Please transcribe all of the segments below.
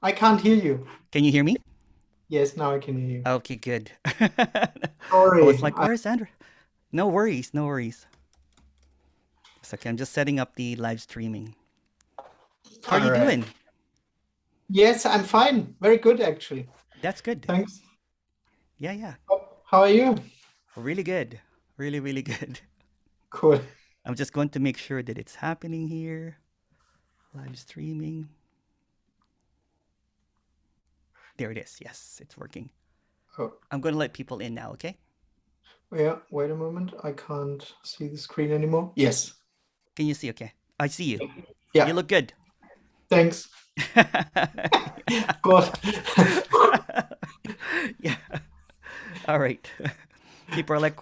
I can't hear you. Can you hear me? Yes, now I can hear you. Okay, good. I was Sorry. like, where's Andrew? No worries, no worries. It's okay, I'm just setting up the live streaming. How are All you right. doing? Yes, I'm fine. Very good, actually. That's good. Thanks. Yeah, yeah. How are you? Really good. Really, really good. Cool. I'm just going to make sure that it's happening here. Live streaming. There it is. Yes, it's working. Oh, I'm going to let people in now, okay? yeah. Wait a moment. I can't see the screen anymore. Yes. Can you see? Okay. I see you. You Yeah. look good. Thanks. God. Yeah. All right. People are like,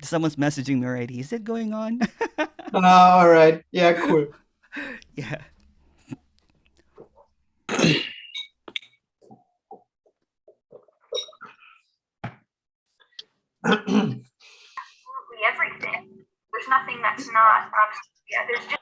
someone's messaging me already. Is it going on? All right. Yeah. Cool. Yeah. Everything. There's nothing that's not yeah, there's just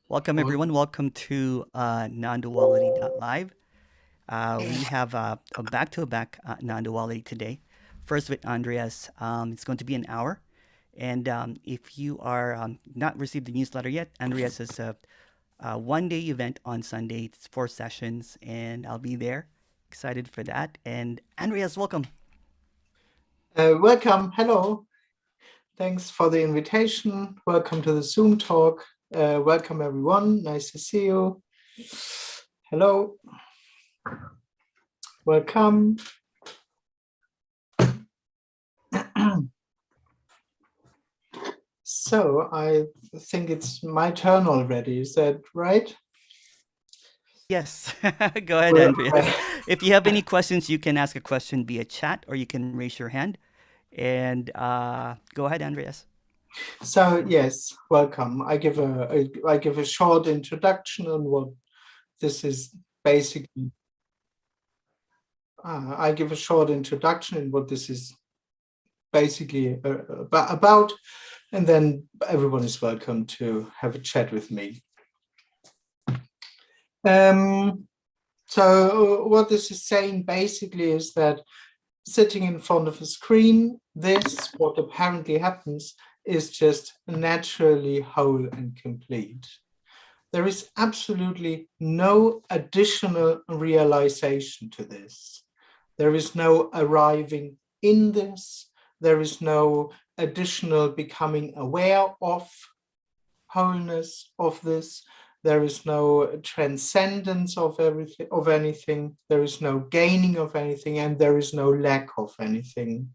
Welcome, everyone. Welcome to non-duality.live. We have a back-to-back non-duality today. First with Andreas. It's going to be an hour. And if you are not received the newsletter yet, Andreas is a one-day event on Sunday. It's 4 sessions, and I'll be there. Excited for that. And Andreas, welcome. Welcome. Hello. Thanks for the invitation. Welcome to the Zoom talk. Welcome, everyone. Nice to see you. Hello. Welcome. So I think it's my turn already. Is that right? Yes, go ahead, Well, Andreas. If you have any questions, you can ask a question via chat or you can raise your hand. And go ahead, Andreas. so yes, welcome. I give a short introduction on what this is basically. I give a short introduction in what this is basically about, and then everyone is welcome to have a chat with me. So what this is saying basically is that sitting in front of a screen, what apparently happens is just naturally whole and complete. There is absolutely no additional realization to this. There is no arriving in this. There is no additional becoming aware of wholeness of this. There is no transcendence of everything, of anything. There is no gaining of anything, and there is no lack of anything.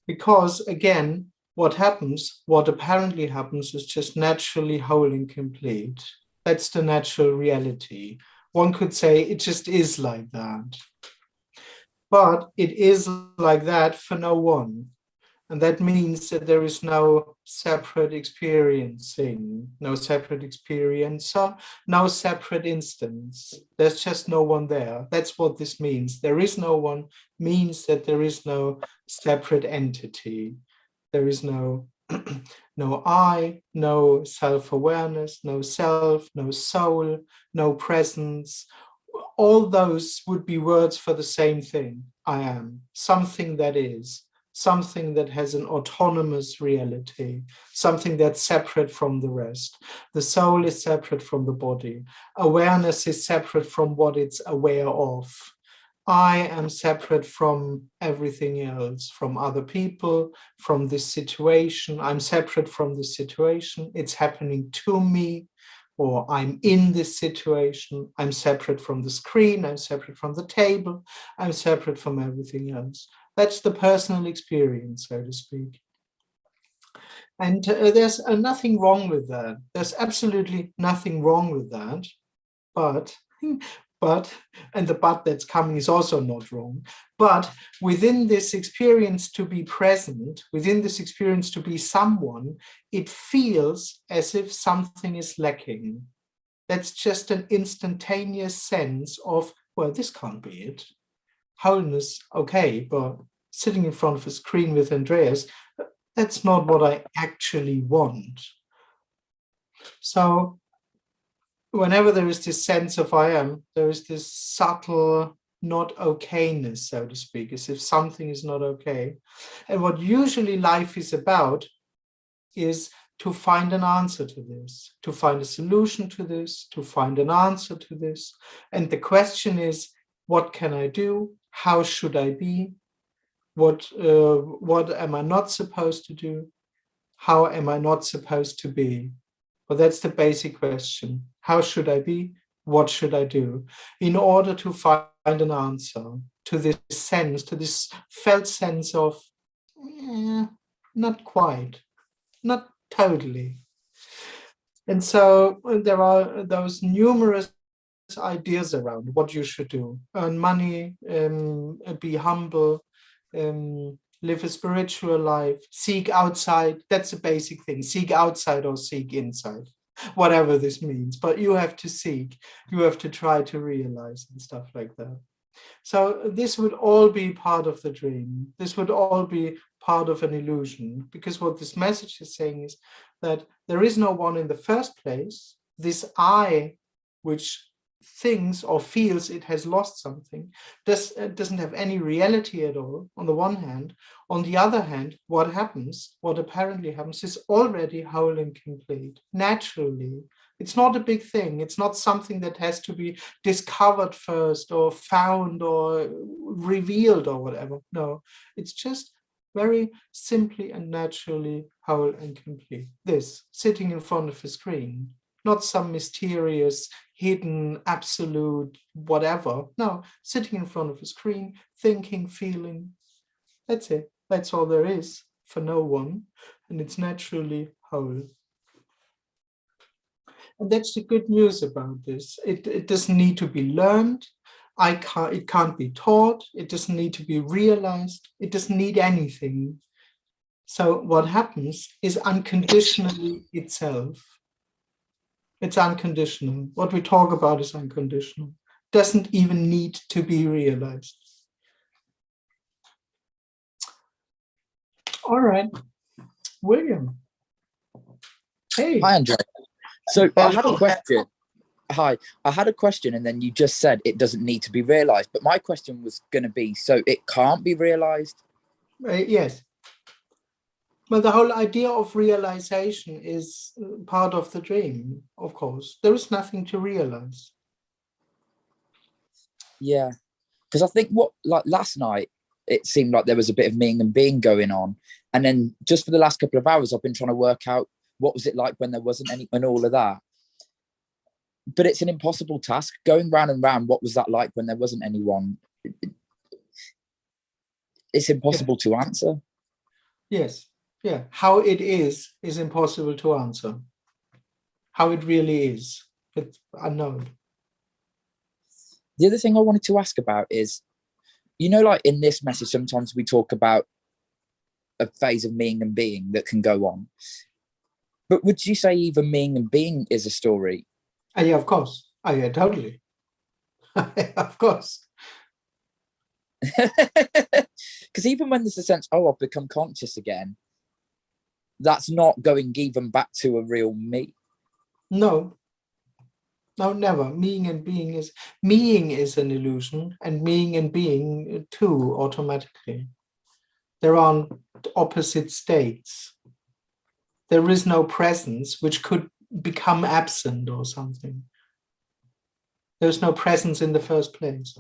Because again, what apparently happens is just naturally whole and complete. That's the natural reality. One could say it just is like that. But it is like that for no one. And that means that there is no separate experiencing, no separate experiencer, no separate instance. There's just no one there. That's what this means. There is no one means that there is no separate entity. There is no no I, no self-awareness, no self, no soul, no presence. All those would be words for the same thing. I am something that is, something that has an autonomous reality, something that's separate from the rest. The soul is separate from the body. Awareness is separate from what it's aware of. I am separate from everything else, from other people, from this situation. I'm separate from the situation. It's happening to me, or I'm in this situation. I'm separate from the screen. I'm separate from the table. I'm separate from everything else. That's the personal experience, so to speak. And there's nothing wrong with that. There's absolutely nothing wrong with that. But and the but that's coming is also not wrong. But within this experience to be present, within this experience to be someone, it feels as if something is lacking. That's just an instantaneous sense of, well, this can't be it. Wholeness, okay, but sitting in front of a screen with Andreas, that's not what I actually want. So whenever there is this sense of I am, there is this subtle not okayness, so to speak, as if something is not okay. And what usually life is about is to find an answer to this, to find a solution to this, to find an answer to this. And the question is, what can I do? How should I be? What am I not supposed to do? How am I not supposed to be? Well, that's the basic question. How should I be? What should I do? In order to find an answer to this sense, to this felt sense of, not quite, not totally. And so there are those numerous ideas around what you should do. Earn money, be humble, live a spiritual life, seek outside. That's a basic thing. Seek outside or seek inside, whatever this means. But you have to seek, you have to try to realize and stuff like that. So this would all be part of the dream. This would all be part of an illusion, because what this message is saying is that there is no one in the first place. This I, which thinks or feels it has lost something, doesn't have any reality at all, on the one hand. On the other hand, what apparently happens, is already whole and complete, naturally. It's not a big thing. It's not something that has to be discovered first or found or revealed or whatever. No, it's just very simply and naturally whole and complete. This, sitting in front of a screen, not some mysterious, hidden, absolute, whatever. No, sitting in front of a screen, thinking, feeling. That's it. That's all there is for no one. And it's naturally whole. And that's the good news about this. It doesn't need to be learned. It can't be taught. It doesn't need to be realized. It doesn't need anything. So what happens is unconditionally itself. It's unconditional. What we talk about is unconditional. Doesn't even need to be realized. All right, William. Hey. Hi, Andreas. So I had a question. Hi, I had a question, and then you just said it doesn't need to be realized. But my question was going to be, so it can't be realized? Yes. Well, the whole idea of realization is part of the dream, of course. There is nothing to realize. Yeah, because I think like last night, it seemed like there was a bit of meaning and being going on. And then just for the last couple of hours, I've been trying to work out what was it like when there wasn't any, and all of that. But it's an impossible task. Going round and round, what was that like when there wasn't anyone? It's impossible to answer. Yes. Yeah. How it is impossible to answer. How it really is, it's unknown. The other thing I wanted to ask about is, like in this message, sometimes we talk about a phase of meaning and being that can go on. But would you say even meaning and being is a story? Yeah, of course. Yeah, totally. Of course. Because even when there's a sense, I've become conscious again, that's not going even back to a real me. No, never. Meaning and being is an illusion, and meaning and being too, automatically. They're on opposite states. There is no presence which could become absent or something. There's no presence in the first place.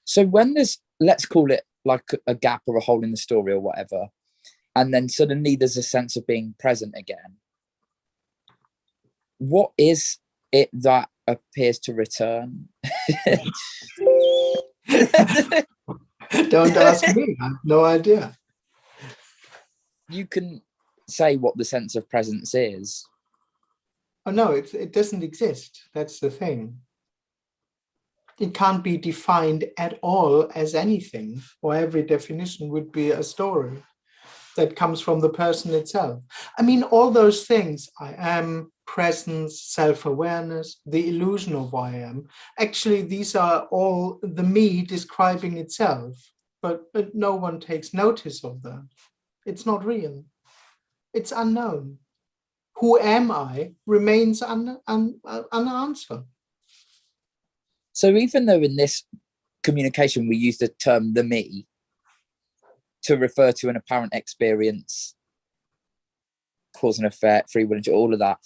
So when there's, let's call it like a gap or a hole in the story or whatever, and then suddenly there's a sense of being present again, what is it that appears to return? Don't ask me. I have no idea. You can say what the sense of presence is. Oh no, it doesn't exist. That's the thing. it can't be defined at all as anything, or every definition would be a story that comes from the person itself. I mean, all those things, I am, presence, self-awareness, the illusion of I am, actually, these are all the me describing itself, but no one takes notice of that. It's not real. It's unknown. Who am I remains unanswered. So even though in this communication we use the term the me to refer to an apparent experience, cause and effect, free will, all of that.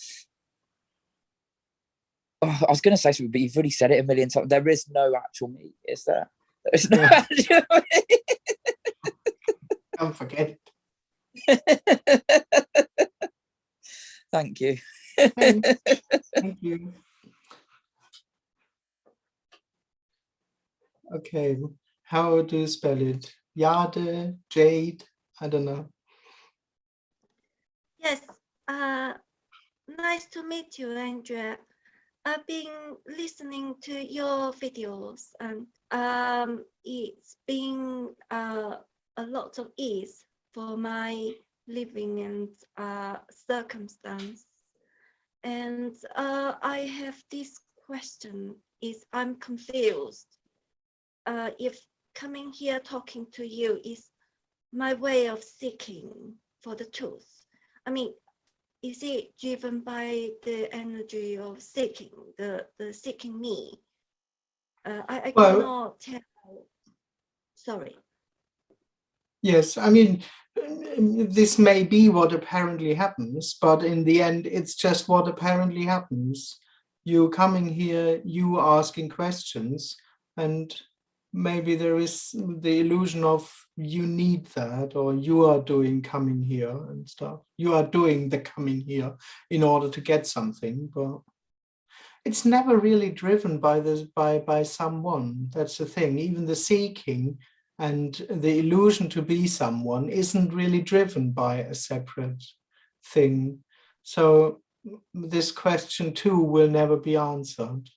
Oh, I was going to say something, but you've already said it a million times. There is no actual me, is there? There's no actual me. Don't forget it. Thank you. Thanks. Thank you. Okay, how do you spell it? Jade, Jade, I don't know. Yes, nice to meet you, Andrea. I've been listening to your videos, and it's been a lot of ease for my living and circumstance. And I have this question: is I'm confused. If coming here talking to you is my way of seeking for the truth. I mean, is it driven by the energy of seeking, the seeking me? I cannot tell. Sorry. Yes, I mean, this may be what apparently happens, but in the end, it's just what apparently happens. You coming here, you asking questions, and maybe there is the illusion of you need that, or you are doing coming here and stuff. You are doing the coming here in order to get something, but it's never really driven by by someone. That's the thing. Even the seeking and the illusion to be someone isn't really driven by a separate thing. So this question too will never be answered.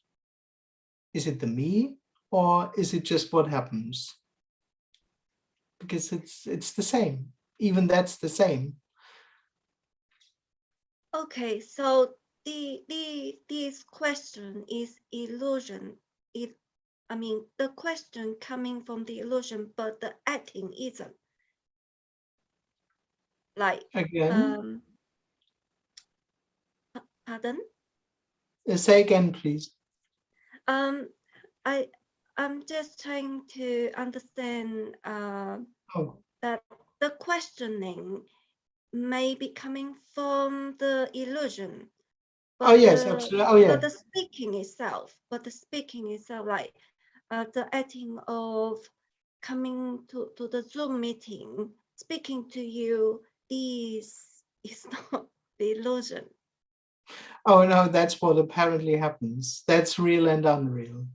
Is it the me, or is it just what happens? Because it's the same. Even that's the same. Okay, so this question is illusion. I mean, the question coming from the illusion, but the acting isn't. Like, Again? Pardon? Say again, please. I'm just trying to understand that the questioning may be coming from the illusion. But oh yes, absolutely. Oh yeah. But the speaking itself, like the acting of coming to the Zoom meeting, speaking to you, this is not the illusion. Oh no, that's what apparently happens. That's real and unreal.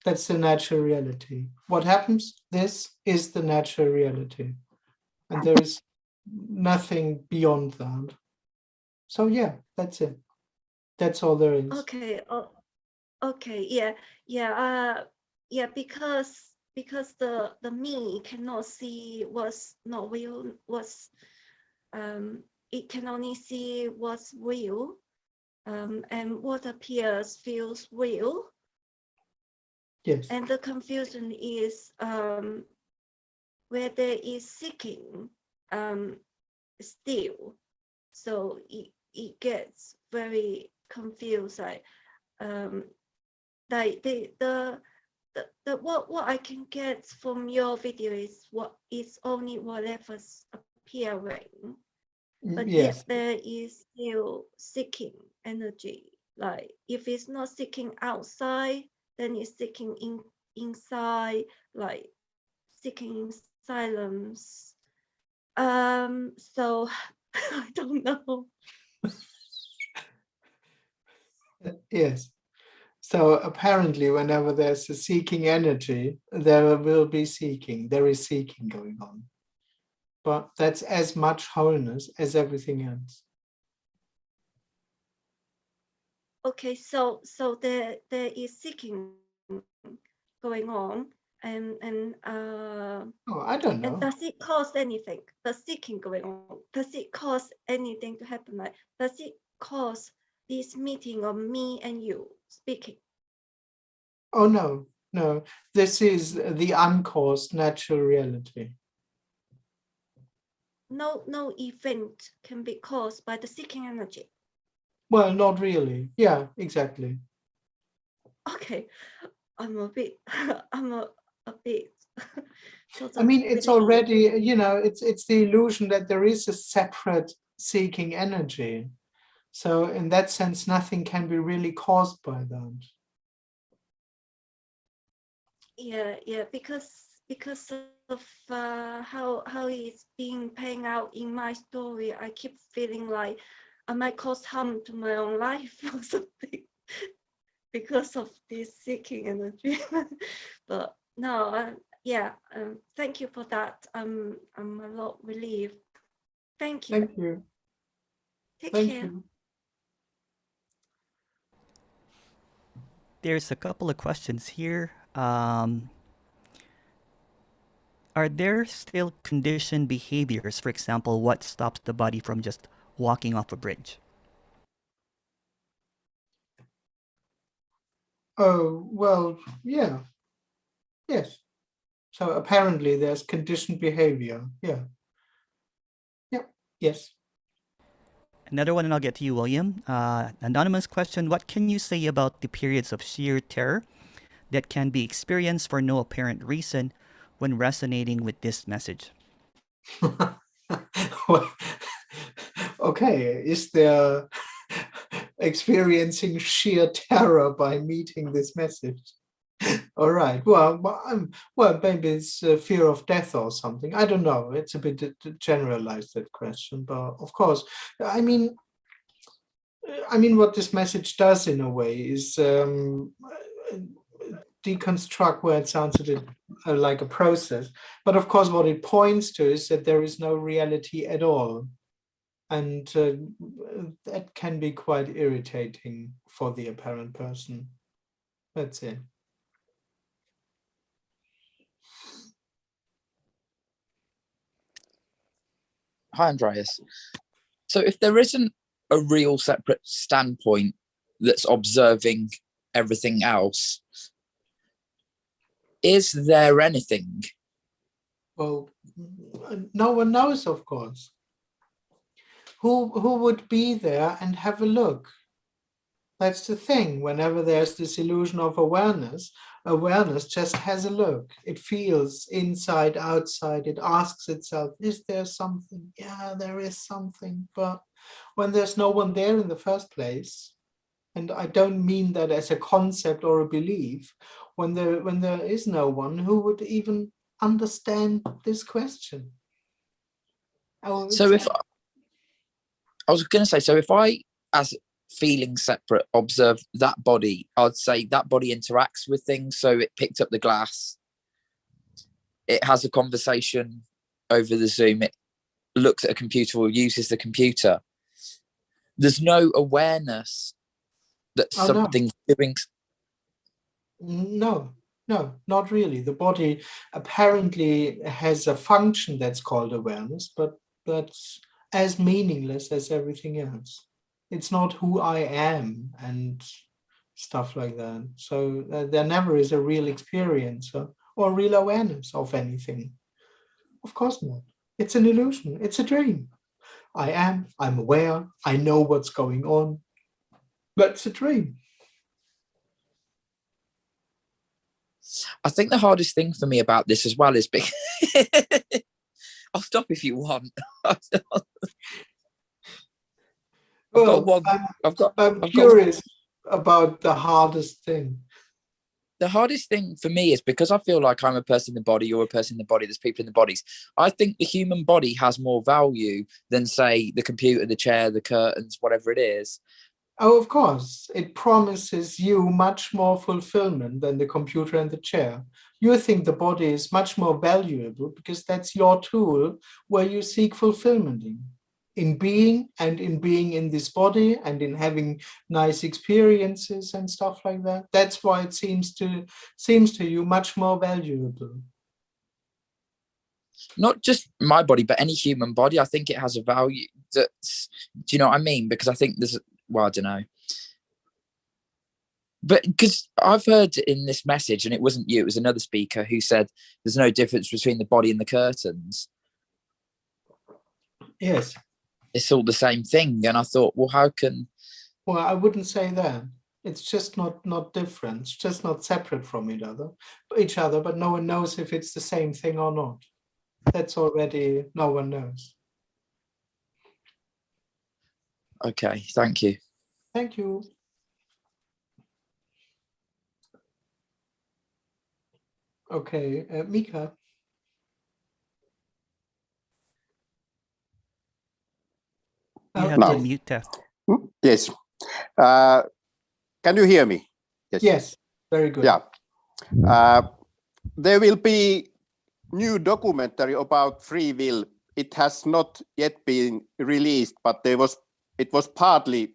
That's the natural reality. What happens? This is the natural reality. And there is nothing beyond that. So yeah, that's it. That's all there is. Okay. Okay. Yeah. Because the me cannot see what's not real. It can only see what's real. And what appears feels real. Yes. And the confusion is where there is seeking still. So it gets very confused. Like what I can get from your video is what is only whatever's appearing. But yes. yet there is still seeking energy. Like if it's not seeking outside, then it's seeking inside, like seeking in silence. So I don't know. Yes. So apparently, whenever there's a seeking energy, there will be seeking. There is seeking going on. But that's as much wholeness as everything else. Okay, so there is seeking going on, and Oh, I don't and know. does it cause anything? The seeking going on, does it cause anything to happen? Like, does it cause this meeting of me and you speaking? Oh, no, no. This is the uncaused natural reality. No event can be caused by the seeking energy. Well, not really. Yeah, exactly. Okay, I'm a bit, I'm a bit sort I of mean, it's relieved. already, it's the illusion that there is a separate seeking energy. So in that sense, nothing can be really caused by that. Yeah, because of how it's being playing out in my story, I keep feeling like I might cause harm to my own life or something because of this seeking energy. But no, thank you for that. I'm a lot relieved. Thank you. Thank you. Take Thank care. you. There's a couple of questions here. Are there still conditioned behaviors? For example, what stops the body from just walking off a bridge? Oh, well, yeah. Yes. So apparently there's conditioned behavior. Yeah. Yeah. Yes. Another one, and I'll get to you, William. Anonymous question: what can you say about the periods of sheer terror that can be experienced for no apparent reason when resonating with this message? Well, okay. Is there experiencing sheer terror by meeting this message? All right. Well, maybe it's fear of death or something. I don't know. It's a bit generalized, that question, but of course, I mean, what this message does in a way is deconstruct where it sounds a bit like a process. But of course, what it points to is that there is no reality at all. And that can be quite irritating for the apparent person. That's it. Hi, Andreas. So if there isn't a real separate standpoint that's observing everything else, is there anything? Well, no one knows, of course. Who would be there and have a look? That's the thing. Whenever there's this illusion of awareness just has a look. It feels inside, outside. It asks itself, is there something? Yeah, there is something. But when there's no one there in the first place, and I don't mean that as a concept or a belief, when there is no one, who would even understand this question? Oh, So if I was going to say, so if I, as feeling separate, observe that body, I'd say that body interacts with things. So it picked up the glass, it has a conversation over the Zoom, it looks at a computer or uses the computer. There's no awareness that oh no. something's doing. No, not really. The body apparently has a function that's called awareness, but that's as meaningless as everything else. It's not who I am and stuff like that. So there never is a real experience or real awareness of anything. Of course not. It's an illusion. It's a dream. I'm aware, I know what's going on, but it's a dream. I think the hardest thing for me about this as well is I'll stop if you want. I'm curious about the hardest thing. The hardest thing for me is because I feel like I'm a person in the body, you're a person in the body, there's people in the bodies. I think the human body has more value than, say, the computer, the chair, the curtains, whatever it is. Oh, of course. It promises you much more fulfillment than the computer and the chair. You think the body is much more valuable because that's your tool where you seek fulfillment in. being, and in being in this body, and in having nice experiences and stuff like that. That's why it seems to you much more valuable. Not just my body, but any human body. I think it has a value. That's, do you know what I mean? Because I think there's, well, I don't know. But because I've heard in this message, and it wasn't you, it was another speaker who said there's no difference between the body and the curtains. Yes. It's all the same thing. And I thought, well, how can... Well, I wouldn't say that. It's just not different. It's just not separate from each other, but no one knows if it's the same thing or not. That's already, no one knows. Okay, thank you. Thank you. Okay, Mika. You have to unmute. Yes. Can you hear me? Yes. Yes. Very good. Yeah. There will be new documentary about free will. It has not yet been released, but it was partly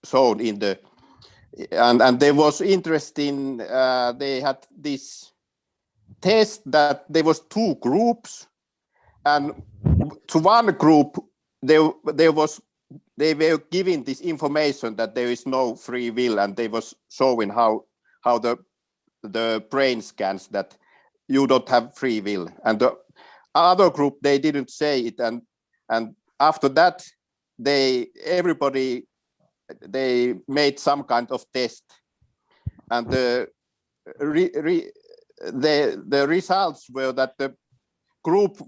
shown in the, and there was interesting. They had this test that there was two groups, and to one group they were given this information that there is no free will, and they was showing how the brain scans that you don't have free will, and the other group, they didn't say it, and after that they made some kind of test, and the results were that the group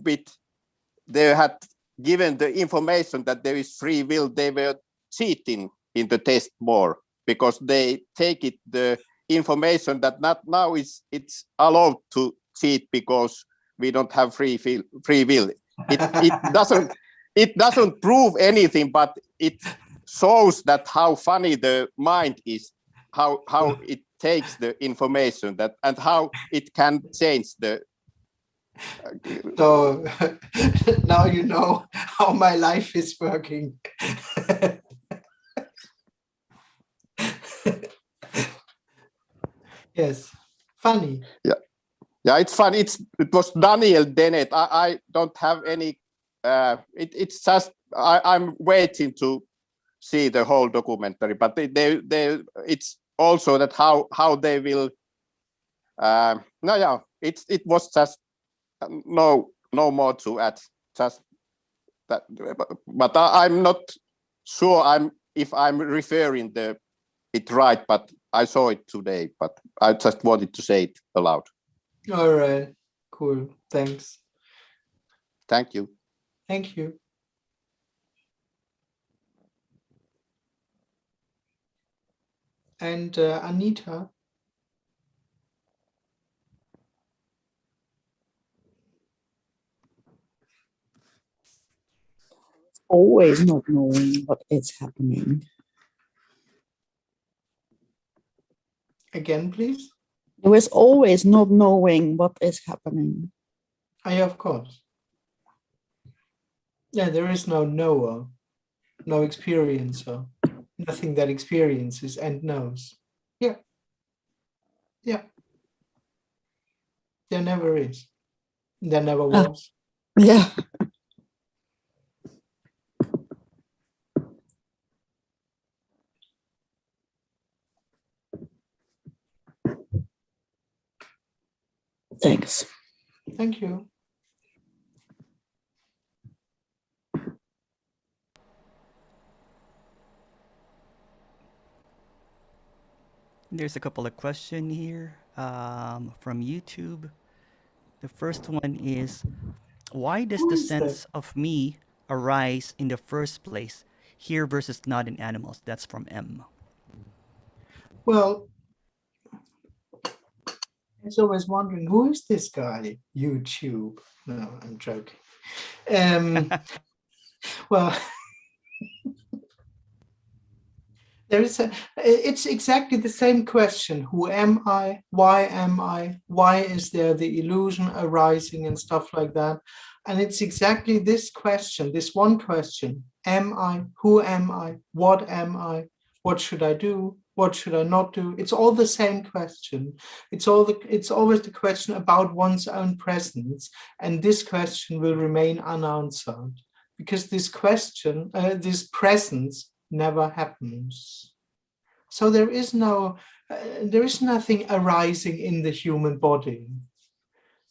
they had given the information that there is free will, they were cheating in the test more, because they take it the information that not now it's allowed to cheat because we don't have free will. It doesn't prove anything, but it shows that how funny the mind is, how it takes the information that, and how it can change the. So now you know how my life is working. Yes, funny. Yeah, it's funny. It was Daniel Dennett. I don't have any. It's just I'm waiting to see the whole documentary, but it's also that how they will. No, yeah, it was just no more to add. Just that, but I'm not sure if I'm referring it right, but I saw it today. But I just wanted to say it aloud. All right, cool. Thanks. Thank you. Thank you. And Anita. Always not knowing what is happening. Again, please. There is always not knowing what is happening. Yeah, of course. Yeah, there is no knower, no experiencer, nothing that experiences and knows. Yeah. Yeah. There never is. There never was. Yeah. Thanks. Thank you. There's a couple of questions here from YouTube. The first one is, why does the sense of me arise in the first place here versus not in animals? That's from M. Well, I was always wondering, who is this guy? YouTube. No, I'm joking. Well, it's exactly the same question. Who am I? Why am I? Why is there the illusion arising and stuff like that? And it's exactly this question, this one question: am I? Who am I? What am I? What should I do? What should I not do? It's all the same question. It's always the question about one's own presence, and this question will remain unanswered because this question, this presence, never happens. So there is nothing arising in the human body.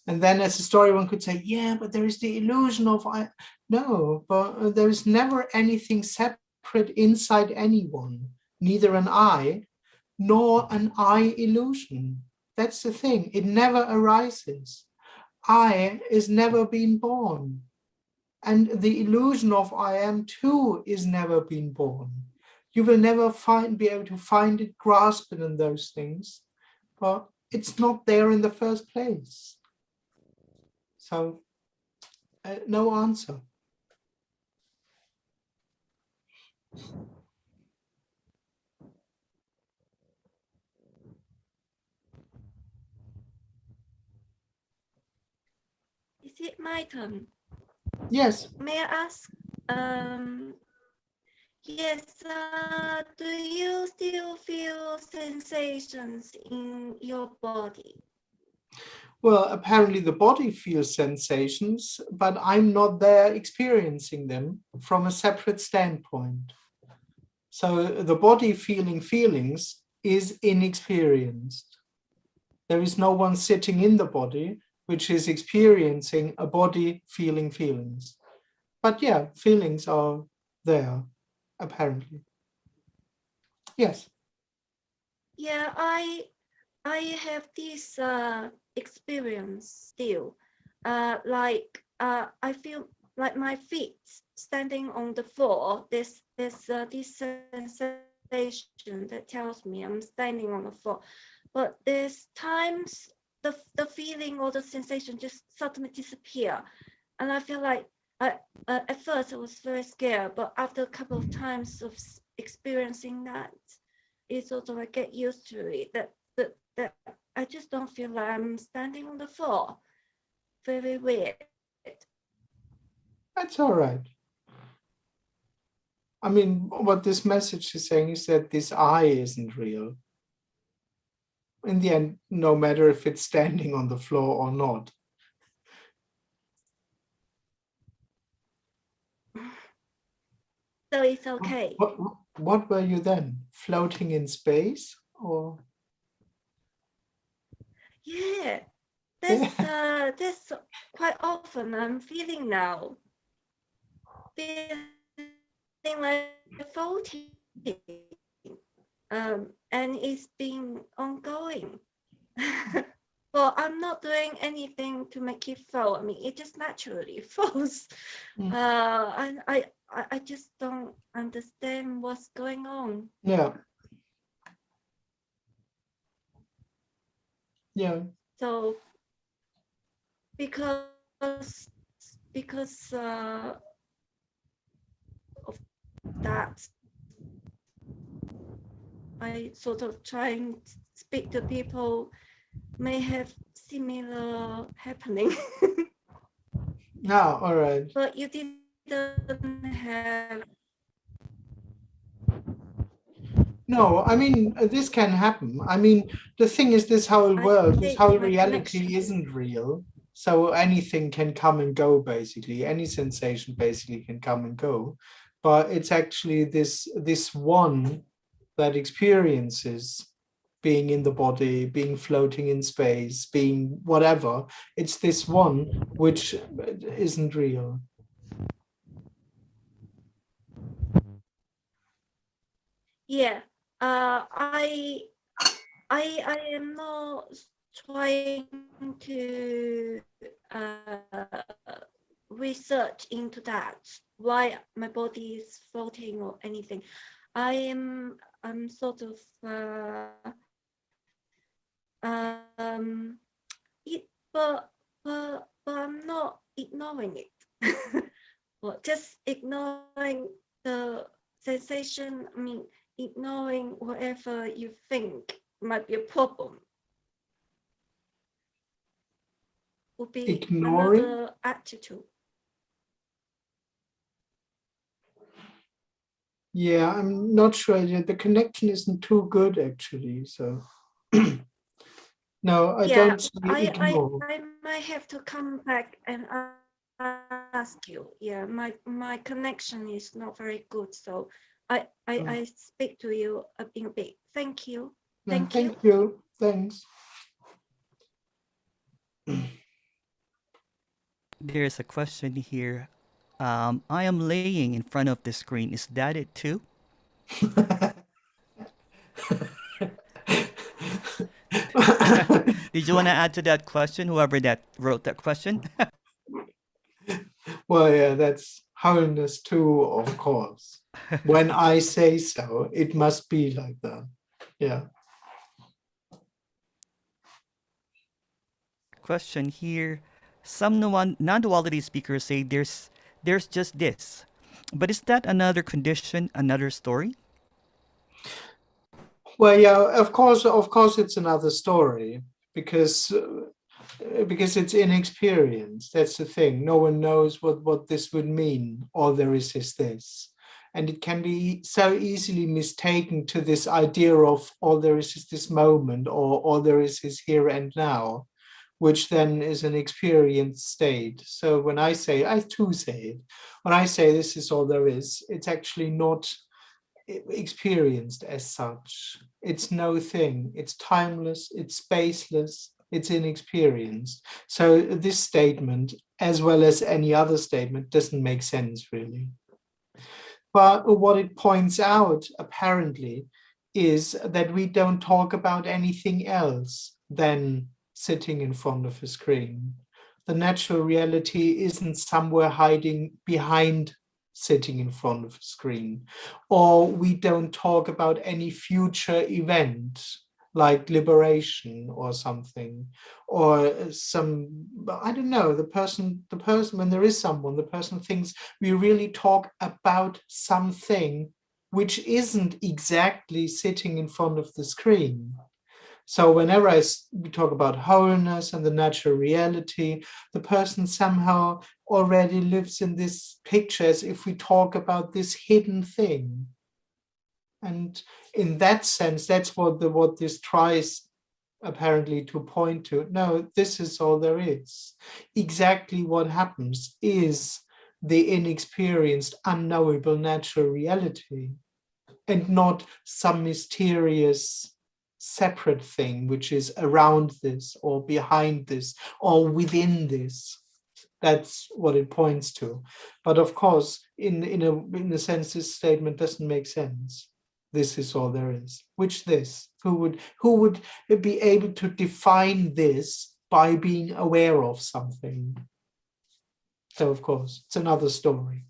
And then as a story, one could say, yeah, but there is the illusion of I. No, but there is never anything separate inside anyone, neither an I nor an I illusion. That's the thing. It never arises. I is never been born. And the illusion of I am too is never been born. You will never be able to find it, grasp it in those things, but it's not there in the first place. So no answer. Is it my turn? Yes. May I ask? Yes. Do you still feel sensations in your body? Well, apparently the body feels sensations, but I'm not there experiencing them from a separate standpoint. So the body feeling feelings is inexperienced. There is no one sitting in the body which is experiencing a body feeling feelings. But yeah, feelings are there, apparently. Yes. Yeah, I have this experience still. I feel like my feet standing on the floor. There's this sensation that tells me I'm standing on the floor. But there's times the feeling or the sensation just suddenly disappear, and I feel like at first I was very scared, but after a couple of times of experiencing that, it's sort of I get used to it. That I just don't feel like I'm standing on the floor. Very weird. That's all right. I mean, what this message is saying is that this I isn't real. In the end, no matter if it's standing on the floor or not. So it's okay. What were you then? Floating in space or? Yeah, that's quite often I'm feeling now. Feeling like floating. And it's been ongoing. Well, I'm not doing anything to make it fall. I mean, it just naturally falls. And I just don't understand what's going on. Yeah. Yeah. So because of that, I sort of trying to speak to people may have similar happening. Ah, all right. But you didn't have. No, I mean, this can happen. I mean, the thing is, this whole world, this whole reality isn't real. So anything can come and go, basically. Any sensation basically can come and go. But it's actually this one that experiences being in the body, being floating in space, being whatever. It's this one which isn't real. Yeah, I am not trying to research into that, why my body is floating or anything. I'm sort of but I'm not ignoring it. Well, just ignoring the sensation. I mean, ignoring whatever you think might be a problem would be Ignoring? another attitude. Yeah, I'm not sure. The connection isn't too good, actually. So, no, I Yeah, don't see ignore. I might have to come back and ask you. Yeah, my connection is not very good, so I speak to you in a bit. Thank you. No, Thank you. thank you. Thanks. There's a question here. I am laying in front of the screen. Is that it too? Did you want to add to that question, whoever that wrote that question? Well, yeah, that's wholeness too, of course. When I say so, it must be like that. Yeah. Question here. Some non-duality speakers say there's just this. But is that another condition, another story? Well, yeah, of course, it's another story because it's inexperience. That's the thing. No one knows what this would mean. All there is this. And it can be so easily mistaken to this idea of all there is this moment, or all there is here and now, which then is an experienced state. So when I too say it, when I say this is all there is, it's actually not experienced as such. It's no thing. It's timeless. It's spaceless. It's inexperienced. So this statement, as well as any other statement, doesn't make sense really. But what it points out, apparently, is that we don't talk about anything else than sitting in front of a screen. The natural reality isn't somewhere hiding behind sitting in front of a screen. Or we don't talk about any future event like liberation or something, or some, I don't know, the person, when there is someone, the person thinks we really talk about something which isn't exactly sitting in front of the screen. So whenever we talk about wholeness and the natural reality, the person somehow already lives in this picture as if we talk about this hidden thing. And in that sense, that's what this tries apparently to point to. No, this is all there is. Exactly what happens is the inexperienced, unknowable natural reality, and not some mysterious separate thing which is around this or behind this or within this. That's what it points to. But of course, in a sense, this statement doesn't make sense. This is all there is. Which this? Who would be able to define this by being aware of something? So of course, it's another story.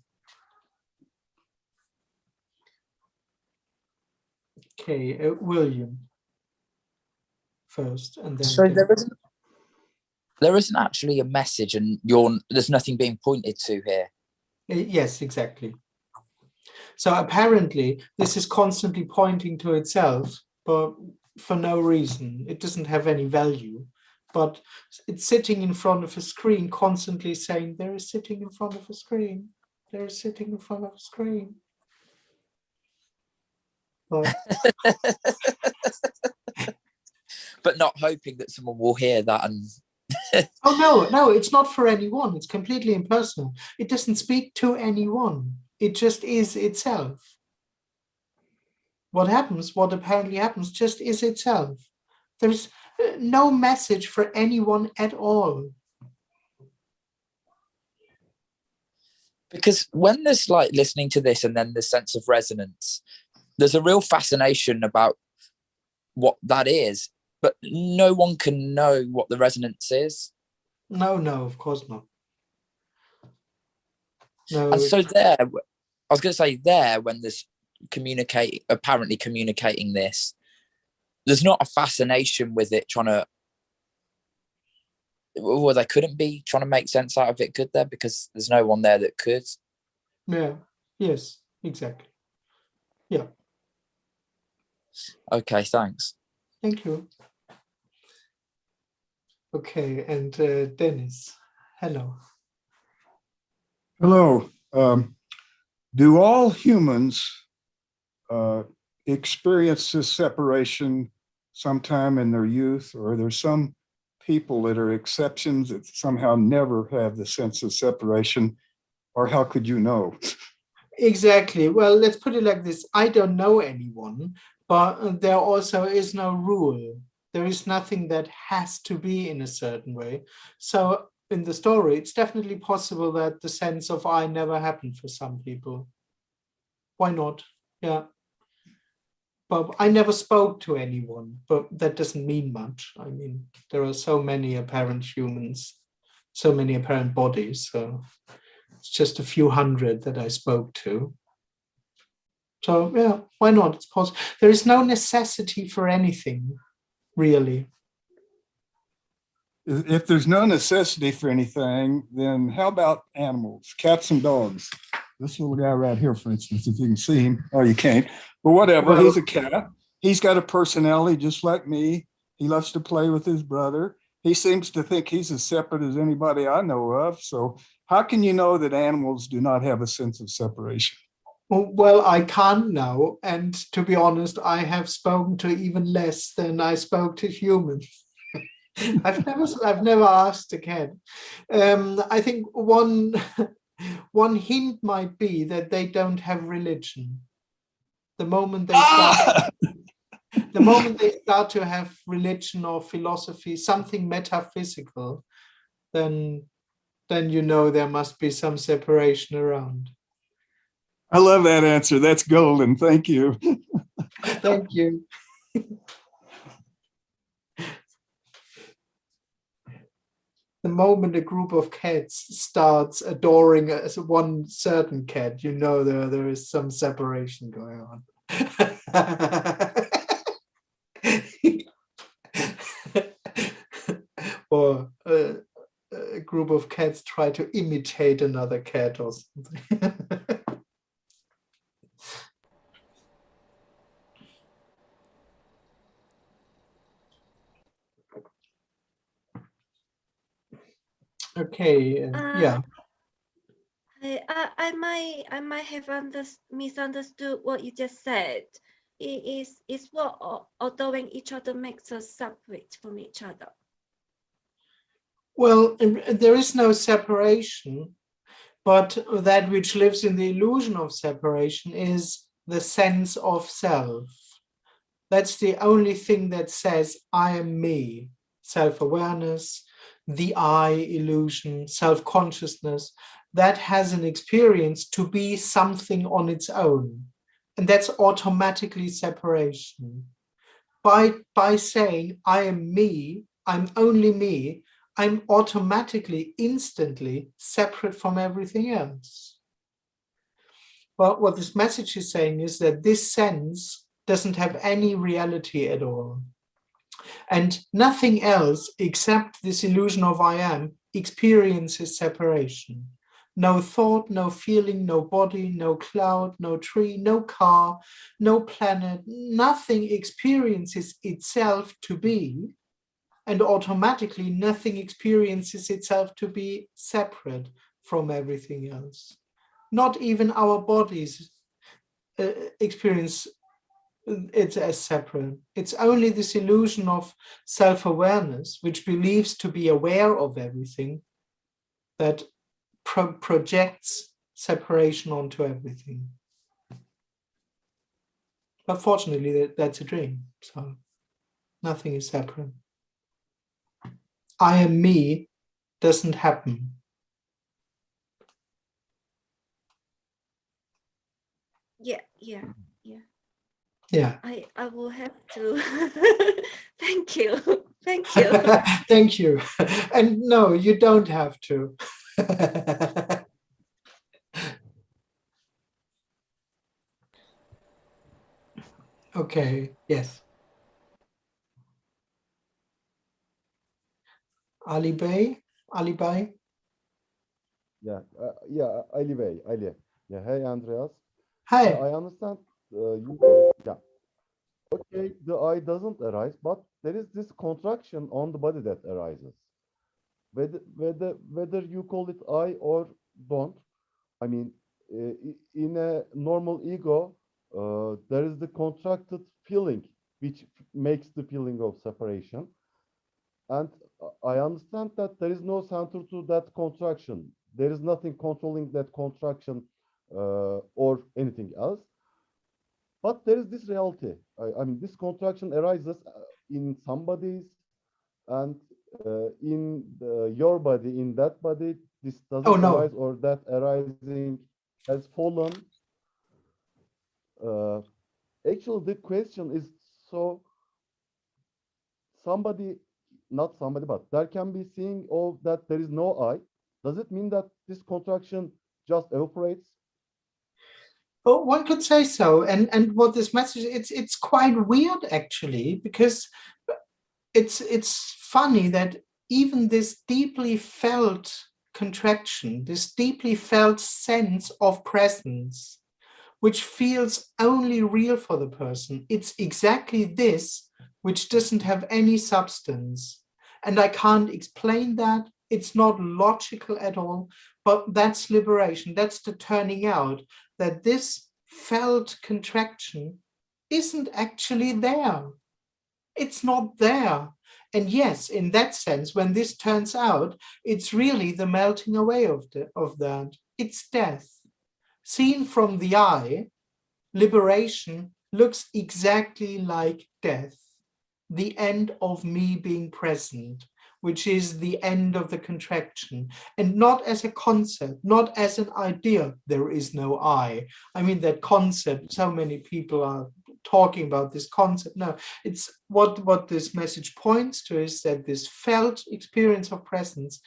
Okay, William first, and then. So there isn't actually a message, and there's nothing being pointed to here. Yes, exactly. So apparently this is constantly pointing to itself, but for no reason. It doesn't have any value, but it's sitting in front of a screen, constantly saying, there is sitting in front of a screen. There is sitting in front of a screen. But, but not hoping that someone will hear that and oh no, it's not for anyone. It's completely impersonal. It doesn't speak to anyone. It just is itself. What apparently happens, just is itself. There's no message for anyone at all. because when there's like listening to this and then the sense of resonance, there's a real fascination about what that is, but no one can know what the resonance is. No, of course not. No. And so there, I was going to say there, when there's apparently communicating this, there's not a fascination with it trying to, well, they couldn't be trying to make sense out of it, could there? Because there's no one there that could. Yeah, yes, exactly. Yeah. Okay, thanks. Thank you. Okay, and Dennis, hello. Hello. Do all humans experience this separation sometime in their youth, or there's some people that are exceptions that somehow never have the sense of separation, or how could you know? Exactly. Well, let's put it like this. I don't know anyone, but there also is no rule. There is nothing that has to be in a certain way. So in the story, it's definitely possible that the sense of I never happened for some people. Why not? Yeah. But I never spoke to anyone, but that doesn't mean much. I mean, there are so many apparent humans, so many apparent bodies. So it's just a few hundred that I spoke to. So yeah, why not? It's possible. There is no necessity for anything, really. If there's no necessity for anything, then how about animals, cats and dogs? This little guy right here, for instance, if you can see him, oh, you can't, but whatever, Well, he's a cat. He's got a personality just like me. He loves to play with his brother. He seems to think he's as separate as anybody I know of. So how can you know that animals do not have a sense of separation? well, I can't know. And to be honest, I have spoken to even less than I spoke to humans. I've never asked a cat. I think one hint might be that they don't have religion. The moment they start, the moment they start to have religion or philosophy, something metaphysical, then you know there must be some separation around. I love that answer. That's golden. Thank you. Thank you. The moment a group of cats starts adoring one certain cat, you know there is some separation going on. Or a group of cats try to imitate another cat or something. Okay, yeah. I might have misunderstood what you just said. It is what adoring each other makes us separate from each other. Well, there is no separation, but that which lives in the illusion of separation is the sense of self. That's the only thing that says, I am me. Self-awareness, the I illusion, self-consciousness, that has an experience to be something on its own. And that's automatically separation. By saying, I am me, I'm only me, I'm automatically, instantly separate from everything else. But what this message is saying is that this sense doesn't have any reality at all. And nothing else except this illusion of I am experiences separation. No thought, no feeling, no body, no cloud, no tree, no car, no planet, nothing experiences itself to be, and automatically nothing experiences itself to be separate from everything else. Not even our bodies experience it as separate. It's only this illusion of self-awareness, which believes to be aware of everything, that projects separation onto everything. But fortunately, that's a dream, so nothing is separate. I am me doesn't happen. Yeah. Yeah. I will have to. Thank you. Thank you. Thank you. And no, you don't have to. Okay, yes. Ali Bey? Yeah, Ali Bey, Ali. Yeah, hey, Andreas. Hi. I understand you. Yeah. Okay, the I doesn't arise, but there is this contraction on the body that arises. Whether you call it I or don't, I mean, in a normal ego, there is the contracted feeling, which makes the feeling of separation. And I understand that there is no center to that contraction. There is nothing controlling that contraction or anything else. But there is this reality. I mean, this contraction arises in somebody's and your body, in that body, this doesn't Oh, no. arise, or that arising has fallen. Actually, the question is, so somebody, not somebody, but there can be seeing of that there is no I. Does it mean that this contraction just evaporates? Oh, one could say so. And what this message, it's quite weird actually, because it's funny that even this deeply felt contraction, this deeply felt sense of presence, which feels only real for the person, it's exactly this which doesn't have any substance. And I can't explain that. It's not logical at all, but that's liberation. That's the turning out that this felt contraction isn't actually there. It's not there. And yes, in that sense, when this turns out, it's really the melting away of that. It's death. Seen from the eye, liberation looks exactly like death, the end of me being present, which is the end of the contraction, and not as a concept, not as an idea, there is no I. I mean, that concept, so many people are talking about this concept. No, it's what this message points to is that this felt experience of presence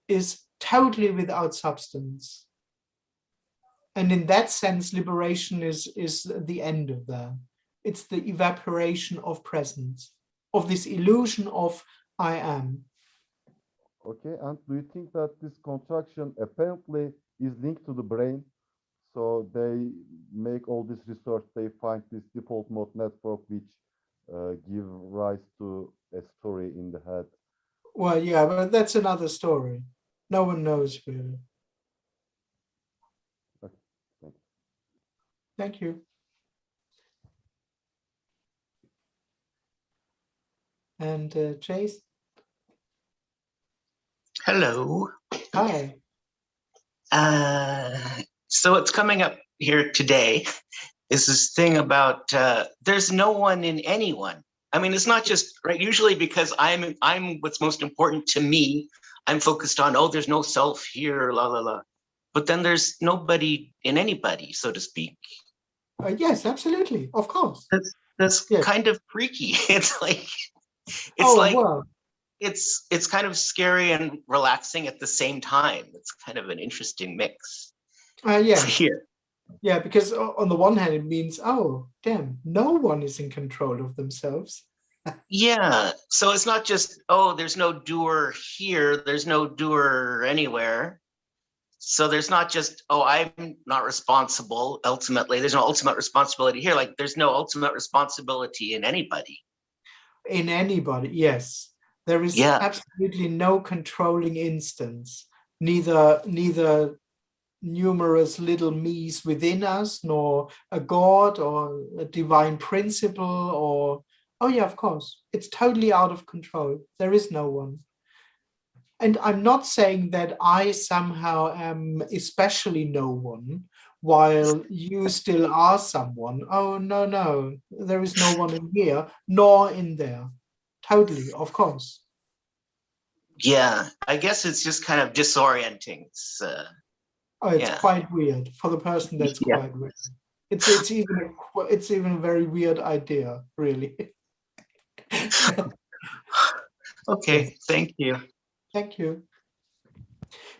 is totally without substance. And in that sense, liberation is the end of that. It's the evaporation of presence, of this illusion of I am. Okay, and do you think that this contraction apparently is linked to the brain? So they make all this research, they find this default mode network which give rise to a story in the head. Well, yeah, but that's another story. No one knows really. Okay, thank you. Thank you. And Chase? Hello. Hi. So what's coming up here today is this thing about there's no one in anyone. I mean, it's not just right. Usually, because I'm what's most important to me, I'm focused on, oh, there's no self here, la la la. But then there's nobody in anybody, so to speak. Yes, absolutely, of course. That's Yes. kind of freaky. It's like Wow. it's kind of scary and relaxing at the same time. It's kind of an interesting mix. Yes. Here. Yeah, because on the one hand, it means, oh, damn, no one is in control of themselves. Yeah. So it's not just, oh, there's no doer here, there's no doer anywhere. So there's not just, oh, I'm not responsible. Ultimately, there's no ultimate responsibility here. Like there's no ultimate responsibility in anybody. In anybody, yes. There is absolutely no controlling instance, neither numerous little me's within us, nor a God or a divine principle, or, oh yeah, of course, it's totally out of control. There is no one. And I'm not saying that I somehow am especially no one, while you still are someone. Oh, no, there is no one in here, nor in there. Totally, of course. Yeah, I guess it's just kind of disorienting. It's quite weird for the person. That's quite weird. It's even a very weird idea, really. Okay, yes. Thank you. Thank you.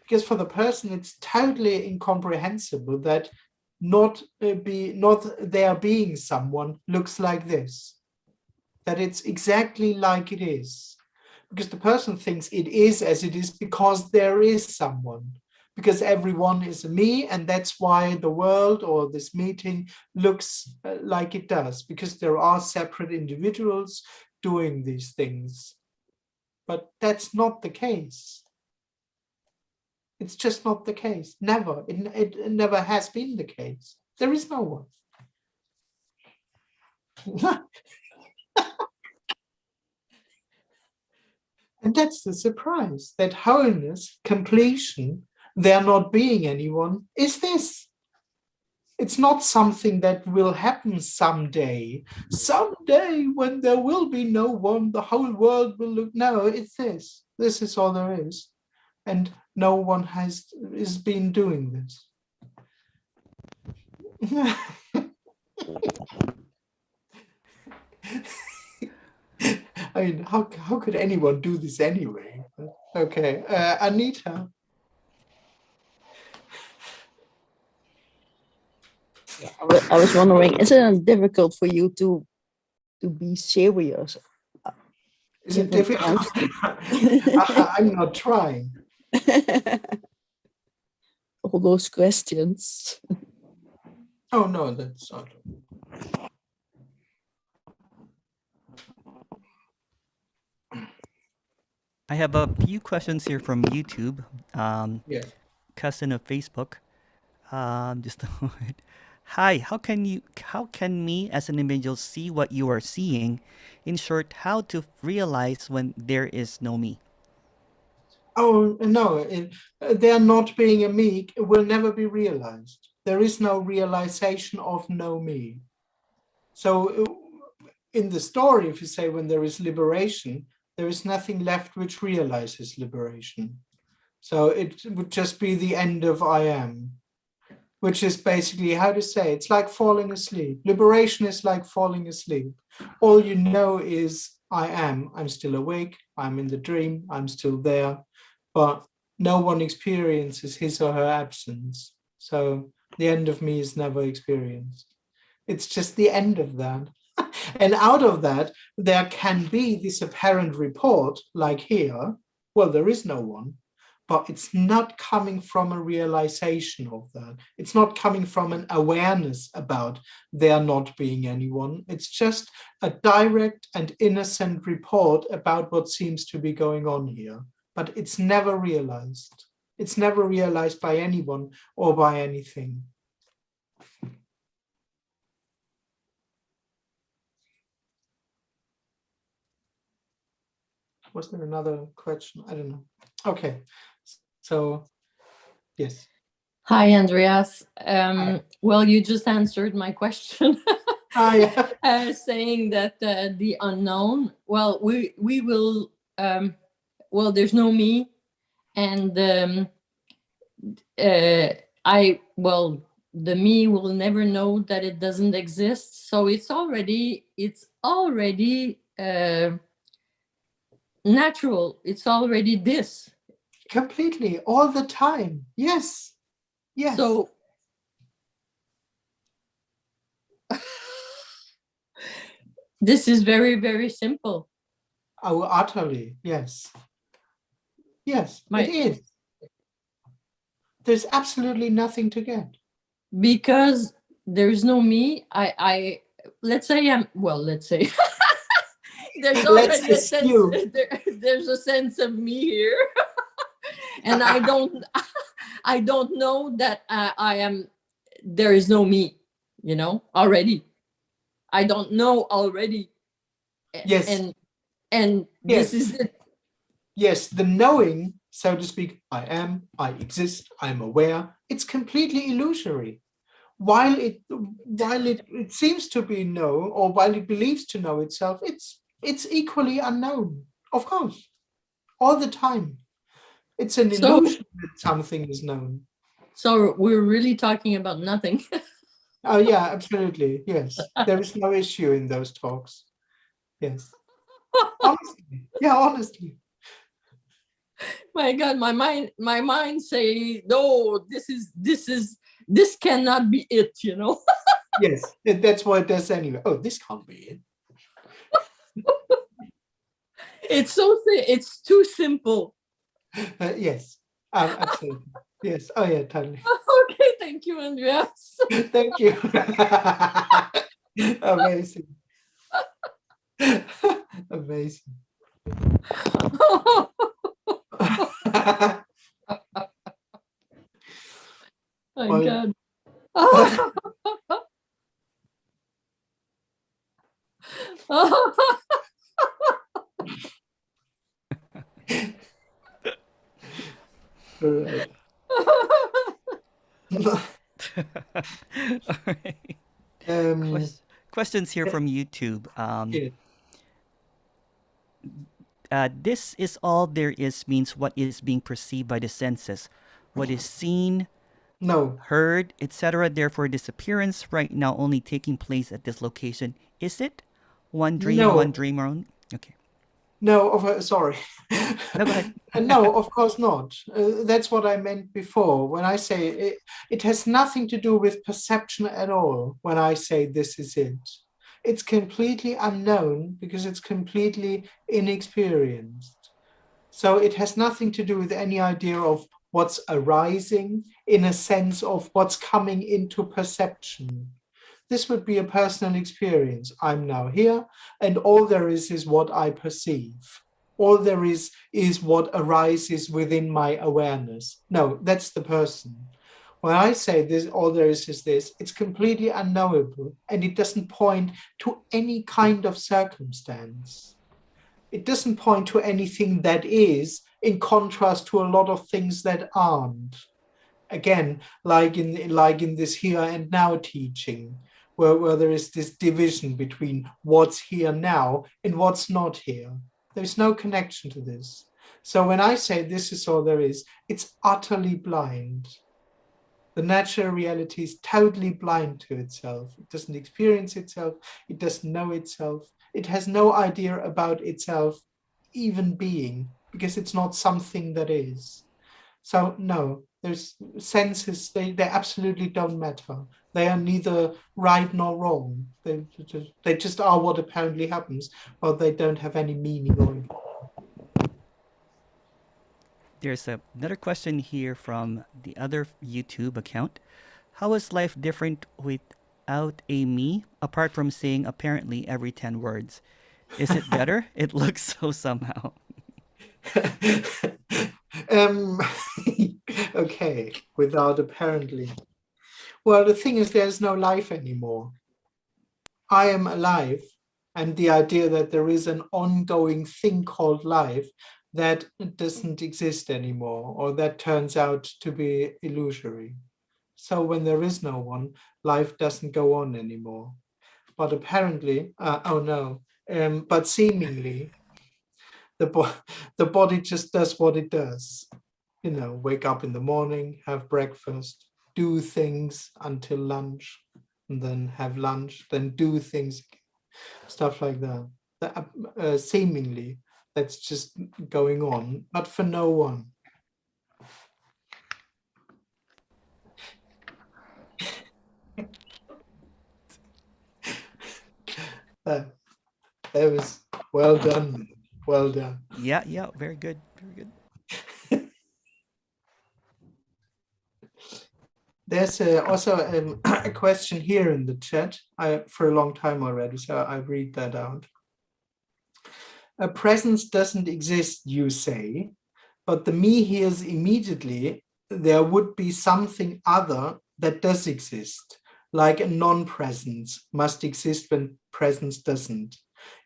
Because for the person, it's totally incomprehensible that not there being someone looks like this. That it's exactly like it is. Because the person thinks it is as it is because there is someone. Because everyone is a me, and that's why the world or this meeting looks like it does, because there are separate individuals doing these things. But that's not the case. It's just not the case. Never. It never has been the case. There is no one. And that's the surprise, that wholeness, completion, there not being anyone, is this. It's not something that will happen someday. Someday when there will be no one, the whole world will look. No, it's this. This is all there is. And no one is been doing this. I mean, how could anyone do this anyway? Okay, Anita. I was wondering, is it difficult for you to be serious? Is it difficult? I'm not trying. All those questions. Oh no, that's not. I have a few questions here from YouTube. Yes. Cousin of Facebook. Just a moment. Hi, how can me as an individual see what you are seeing? In short, how to realize when there is no me? Oh no, there not being a me will never be realized. There is no realization of no me. So in the story, if you say when there is liberation, there is nothing left which realizes liberation. So it would just be the end of I am, which is basically, how to say, it's like falling asleep. Liberation is like falling asleep. All you know is I am, I'm still awake, I'm in the dream, I'm still there, but no one experiences his or her absence. So the end of me is never experienced. It's just the end of that. And out of that, there can be this apparent report, like here, well, there is no one, but it's not coming from a realization of that. It's not coming from an awareness about there not being anyone. It's just a direct and innocent report about what seems to be going on here, but it's never realized. It's never realized by anyone or by anything. Was there another question? I don't know. Okay, so yes. Hi, Andreas. Well, you just answered my question. Yeah. Saying that the unknown, well, we will, well, there's no me, and the me will never know that it doesn't exist. So it's already natural. It's already this. Completely, all the time. Yes. Yes. So this is very, very simple. Oh, utterly. Yes. Yes, it is. There's absolutely nothing to get. Because there's no me. I let's say let's say there's already a sense, there's a sense of me here. And I don't know that there is no me, already. I don't know already. Yes. And yes. This is it. Yes, the knowing, so to speak, I am, I exist, I'm aware, it's completely illusory. While it seems to be known, or while it believes to know itself, it's equally unknown, of course, all the time. It's an illusion that something is known. So we're really talking about nothing. Oh yeah, absolutely. Yes, there is no issue in those talks. Yes, honestly, yeah, honestly. My God, my mind say no. This cannot be it. Yes, that's what it does anyway. Oh, this can't be it. It's too simple. Yes, absolutely. Yes. Oh yeah, totally. Okay, thank you, Andreas. Thank you. Amazing. Amazing. My God. All right. All right. Questions here from YouTube. This is all there is means what is being perceived by the senses, what is seen, no, heard, etc. Therefore, this appearance right now only taking place at this location. Is it one dream, No. one dream only? Okay. No, sorry. No, go ahead. No, of course not. That's what I meant before. When I say it has nothing to do with perception at all. When I say this is it, it's completely unknown because it's completely inexperienced. So it has nothing to do with any idea of what's arising in a sense of what's coming into perception. This would be a personal experience. I'm now here, and all there is what I perceive. All there is what arises within my awareness. No, that's the person. When I say this, all there is this, it's completely unknowable, and it doesn't point to any kind of circumstance. It doesn't point to anything that is, in contrast to a lot of things that aren't. Again, like in this here and now teaching, where there is this division between what's here now and what's not here. There's no connection to this. So when I say this is all there is, it's utterly blind. The natural reality is totally blind to itself. It doesn't experience itself. It doesn't know itself. It has no idea about itself even being, because it's not something that is. So no, there's senses, they absolutely don't matter. They are neither right nor wrong. They just are what apparently happens, but they don't have any meaning or importance. There's another question here from the other YouTube account. How is life different without a me, apart from saying apparently every 10 words? Is it better? It looks so somehow. Okay, without apparently. Well, the thing is, there's no life anymore. I am alive, and the idea that there is an ongoing thing called life that doesn't exist anymore, or that turns out to be illusory. So when there is no one, life doesn't go on anymore. But apparently, but seemingly, the body just does what it does. You know, wake up in the morning, have breakfast, do things until lunch, and then have lunch, then do things, stuff like that. Seemingly, that's just going on, but for no one. That was well done. Well done. Yeah, very good. Very good. There's also a question here in the chat for a long time already, so I read that out. A presence doesn't exist, you say, but the me hears immediately there would be something other that does exist, like a non-presence must exist when presence doesn't.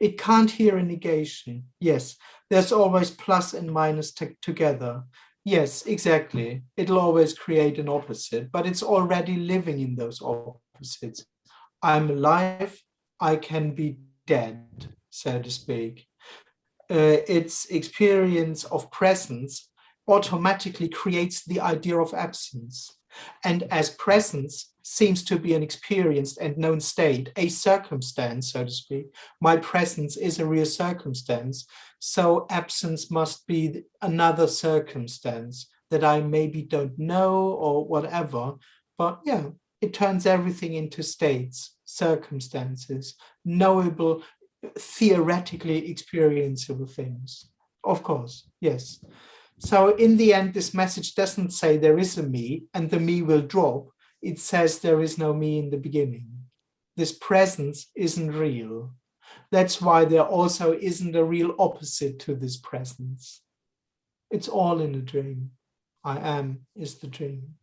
It can't hear a negation. Yes, there's always plus and minus together. Yes, exactly. It'll always create an opposite, but it's already living in those opposites. I'm alive, I can be dead, so to speak. Its experience of presence automatically creates the idea of absence. And as presence seems to be an experienced and known state, a circumstance, so to speak, my presence is a real circumstance. So absence must be another circumstance that I maybe don't know or whatever. But yeah, it turns everything into states, circumstances, knowable, theoretically experienceable things. Of course, yes. So in the end, this message doesn't say there is a me and the me will drop. It says there is no me in the beginning. This presence isn't real. That's why there also isn't a real opposite to this presence. It's all in a dream. I am is the dream.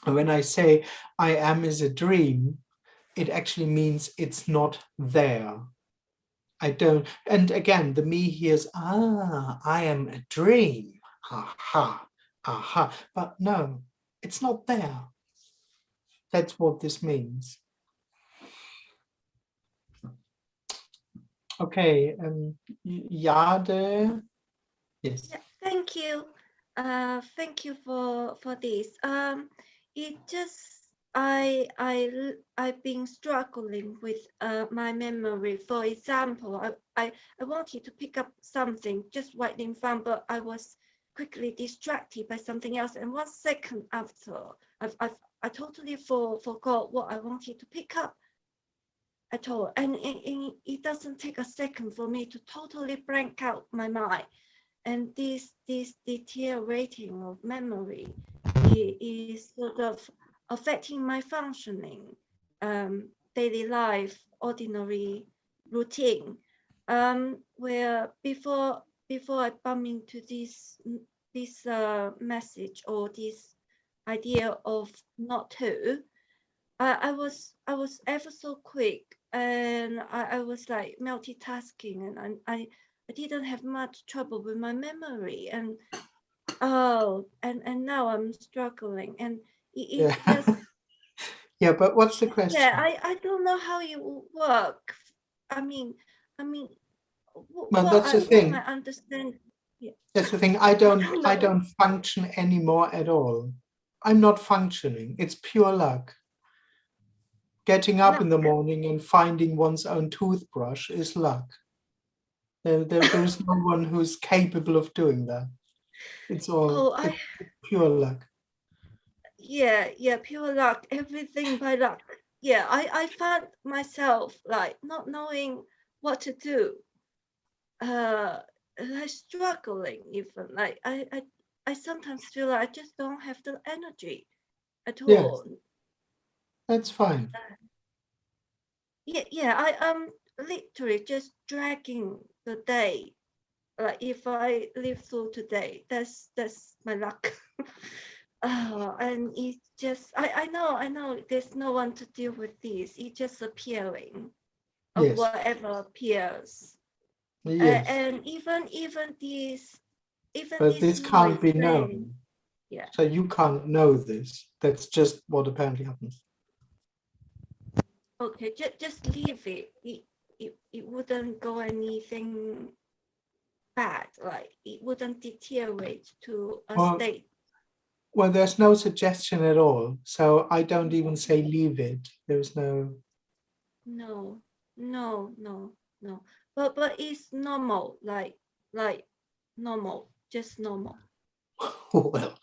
When I say I am is a dream, it actually means it's not there. I don't. And again, the me hears, I am a dream. Aha, aha. But no, it's not there. That's what this means. Okay, Jade. Yes. Yeah, thank you. Thank you for this. It just I've been struggling with my memory. For example, I wanted to pick up something just right in front, but I was quickly distracted by something else. And 1 second after, I totally forgot what I wanted to pick up at all. And it doesn't take a second for me to totally blank out my mind. And this deteriorating of memory is sort of affecting my functioning, daily life, ordinary routine, where before I bump into this message or this idea of not to, I was ever so quick, and I was like multitasking, and I didn't have much trouble with my memory, and and now I'm struggling, and it's Yeah. just Yeah, but what's the question? yeah, I don't know how it will work. I mean, Well, that's the thing. I understand. Yeah. That's the thing. I don't function anymore at all. I'm not functioning. It's pure luck. Getting up in the morning and finding one's own toothbrush is luck. There's no one who's capable of doing that. It's all it's pure luck. Yeah, pure luck. Everything by luck. Yeah, I found myself like not knowing what to do. Like struggling even. Like I sometimes feel like I just don't have the energy at all. Yes. That's fine. Yeah, I am literally just dragging the day. Like if I live through today, that's my luck. And it's just I know there's no one to deal with this. It's just appearing of Yes. whatever appears. Yes. And even this But this can't be known. Yeah. So you can't know this. That's just what apparently happens. Okay, just leave it. It wouldn't go anything bad. Like it wouldn't deteriorate to a state. Well, there's no suggestion at all. So I don't even say leave it. There's no. No. But it's normal, like normal, just normal. Well,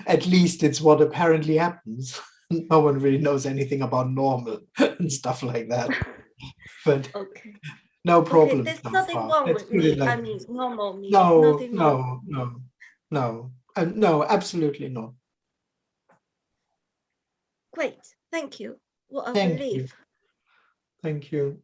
at least it's what apparently happens. No one really knows anything about normal and stuff like that. But okay. No problem. Okay, there's nothing wrong with me. I mean, normal me. No, absolutely not. Great, thank you. What a Thank relief. you. Thank you.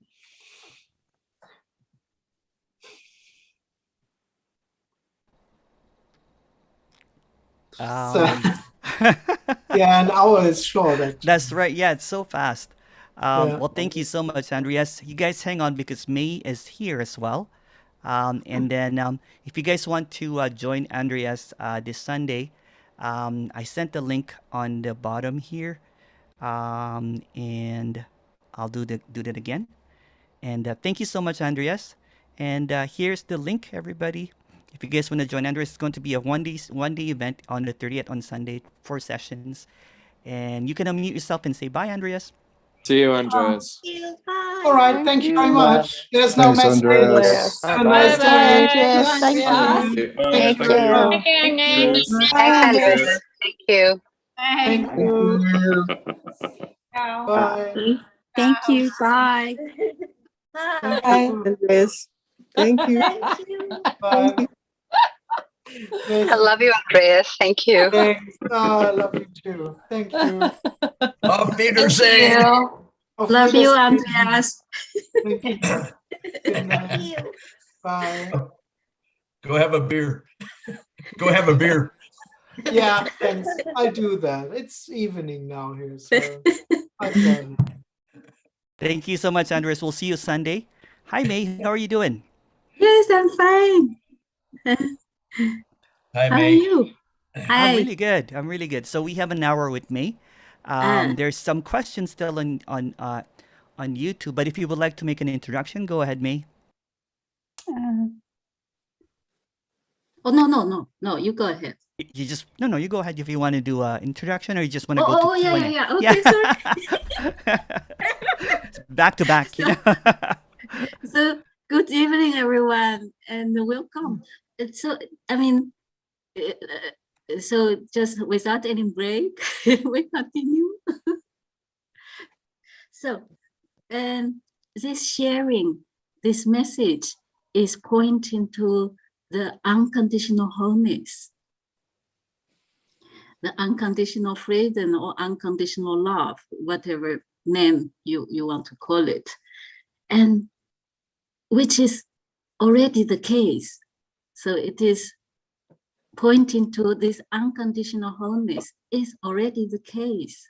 Yeah, an hour is short. Actually. That's right. Yeah, it's so fast. Well, thank you so much, Andreas. You guys hang on because May is here as well. And then if you guys want to join Andreas this Sunday, I sent the link on the bottom here. And I'll do that again. And thank you so much, Andreas. And here's the link, everybody. If you guys want to join Andreas, it's going to be a one day event on the 30th on Sunday, 4 sessions. And you can unmute yourself and say bye, Andreas. See you, Andreas. All right, thank you very much. There's no message. Bye bye. Thank you. Thank you. Thanks, Andreas. Thank you. Thank you. Bye. Thank you. Bye. Bye. Bye, Andreas. Thank you. Thank you. Bye. I love you, Andreas. Thank you. Thanks. Oh, I love you too. Thank you. Auf Wiedersehen. Love you, Andreas. Thank you. Good night. Bye. Go have a beer. Go have a beer. Yeah, thanks. I do that. It's evening now here, so I've done it. Thank you so much, Andreas. We'll see you Sunday. Hi, May. How are you doing? Yes, I'm fine. Hi, How are May. you? I'm Hi. really good. I'm really good. So we have an hour with May. There's some questions still on YouTube, but if you would like to make an introduction, go ahead, May. Oh, no, you go ahead. You just no, you go ahead if you want to do an introduction, or you just want to Oh, go to oh, yeah, Q&A. yeah, yeah. Okay, sorry. Back to back, you know. So, good evening, everyone, and welcome. So, I mean, so just without any break, we continue. So, this sharing, this message is pointing to the unconditional wholeness, the unconditional freedom or unconditional love, whatever name you want to call it, and which is already the case. So it is pointing to this unconditional wholeness is already the case.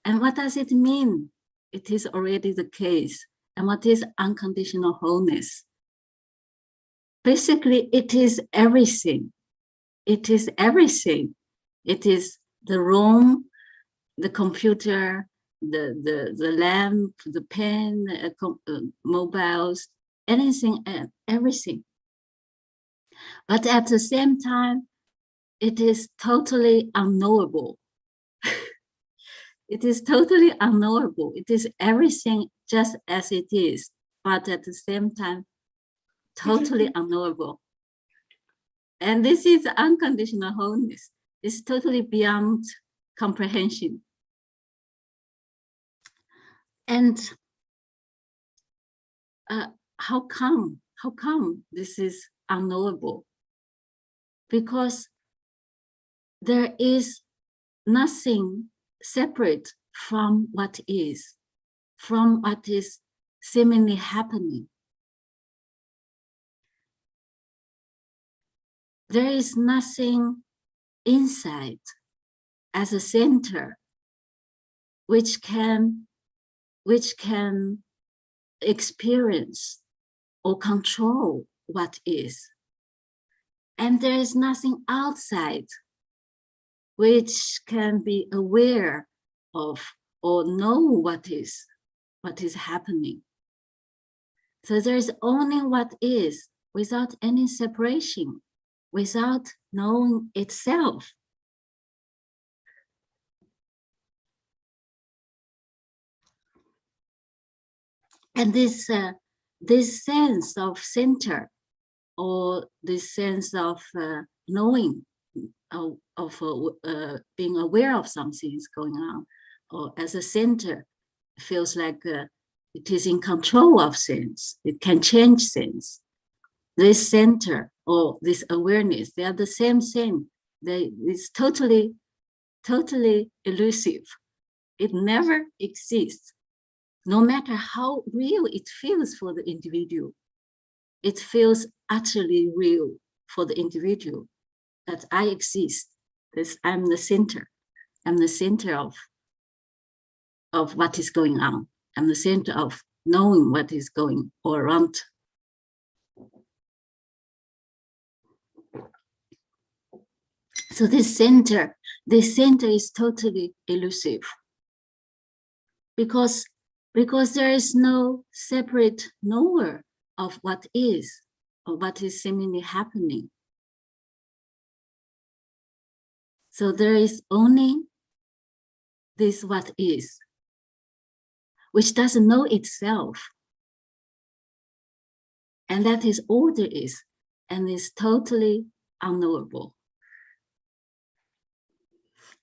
And what does it mean? It is already the case. And what is unconditional wholeness? Basically, it is everything. It is everything. It is the room, the computer, the lamp, the pen, mobiles, anything and everything. But at the same time, it is totally unknowable. It is totally unknowable. It is everything just as it is, but at the same time, totally unknowable. And this is unconditional wholeness. It's totally beyond comprehension. And how come this is unknowable? Because there is nothing separate from what is seemingly happening. There is nothing inside as a center which can experience or control what is. And there is nothing outside which can be aware of or know what is happening. So there is only what is without any separation, without knowing itself. And this sense of center, or this sense of knowing, of being aware of something is going on, or as a center, feels like it is in control of things. It can change things. This center or this awareness, they are the same thing. It's totally elusive. It never exists. No matter how real it feels for the individual, it feels utterly real for the individual that I exist. I'm the center. I'm the center of what is going on. I'm the center of knowing what is going all around. So this center is totally elusive because there is no separate knower of what is or what is seemingly happening. So there is only this what is, which doesn't know itself. And that is all there is, and is totally unknowable.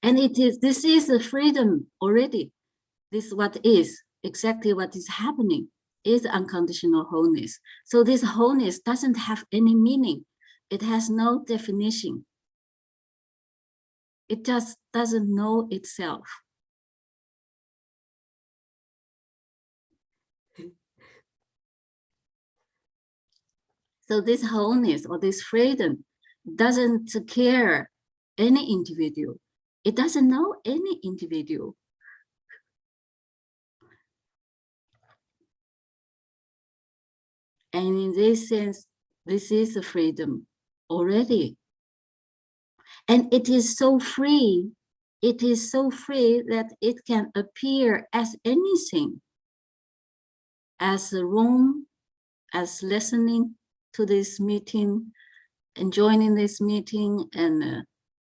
And this is the freedom already. This what is, exactly what is happening, is unconditional wholeness. So this wholeness doesn't have any meaning. It has no definition. It just doesn't know itself. So this wholeness or this freedom doesn't care any individual. It doesn't know any individual. And in this sense, this is a freedom already. And it is so free. It is so free that it can appear as anything, as a room, as listening to this meeting and joining this meeting and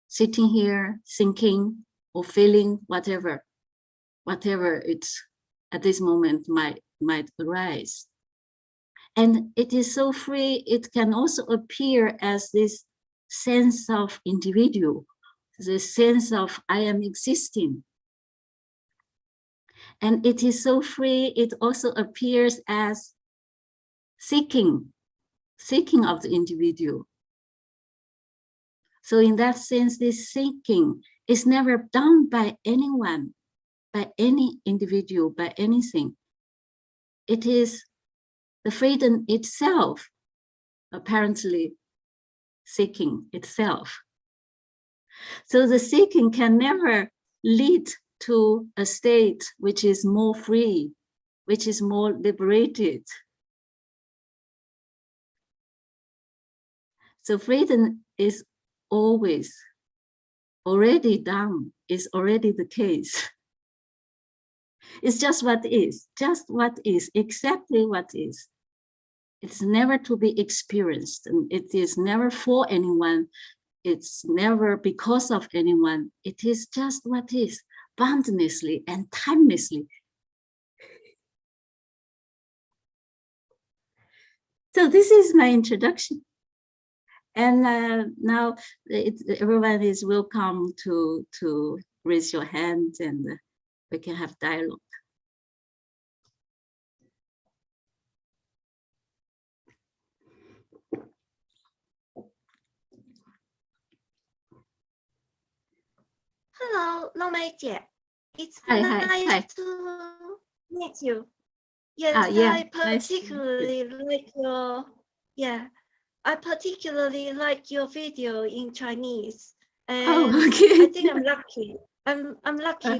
sitting here thinking or feeling whatever it's at this moment might arise. And it is so free, it can also appear as this sense of individual, the sense of I am existing. And it is so free, it also appears as seeking of the individual. So in that sense, this seeking is never done by anyone, by any individual, by anything. It is the freedom itself, apparently seeking itself. So the seeking can never lead to a state which is more free, which is more liberated. So freedom is always already done, is already the case. It's just what is, exactly what is. It's never to be experienced, and it is never for anyone. It's never because of anyone. It is just what is, boundlessly and timelessly. So this is my introduction. And now everyone is welcome to raise your hand and we can have dialogue. Hello, Long Mei Jie. It's Hi, nice to meet you. Yes, yeah, I particularly like your I particularly like your video in Chinese. And okay. I think I'm lucky. I'm lucky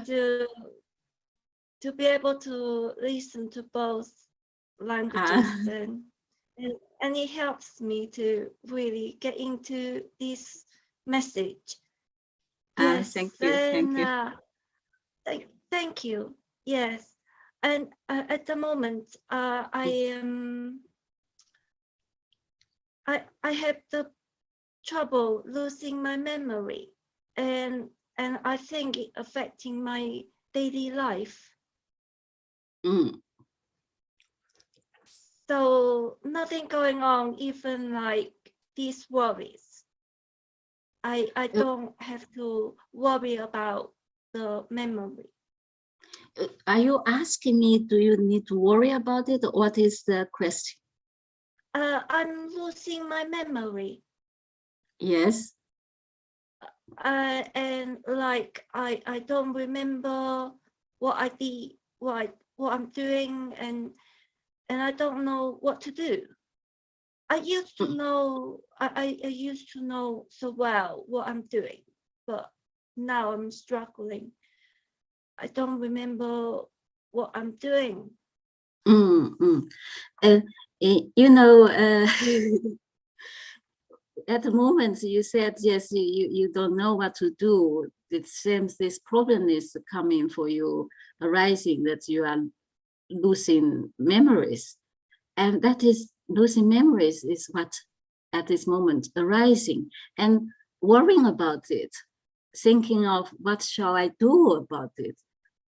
to be able to listen to both languages and it helps me to really get into this message. Yes, thank you. Thank you. Yes, and at the moment, I have the trouble losing my memory, and I think it affecting my daily life. So nothing going on, even like these worries. I don't have to worry about the memory. Are you asking me, do you need to worry about it? Or what is the question? I'm losing my memory. Yes. And like I don't remember what I did, what I'm doing, and I don't know what to do. I used to know I used to know so well what I'm doing, but now I'm struggling. I don't remember what I'm doing. You know, at the moment you said, yes, you don't know what to do. It seems this problem is coming for you, arising, that you are losing memories. And that is, losing memories is what at this moment arising, and worrying about it, thinking of what shall I do about it,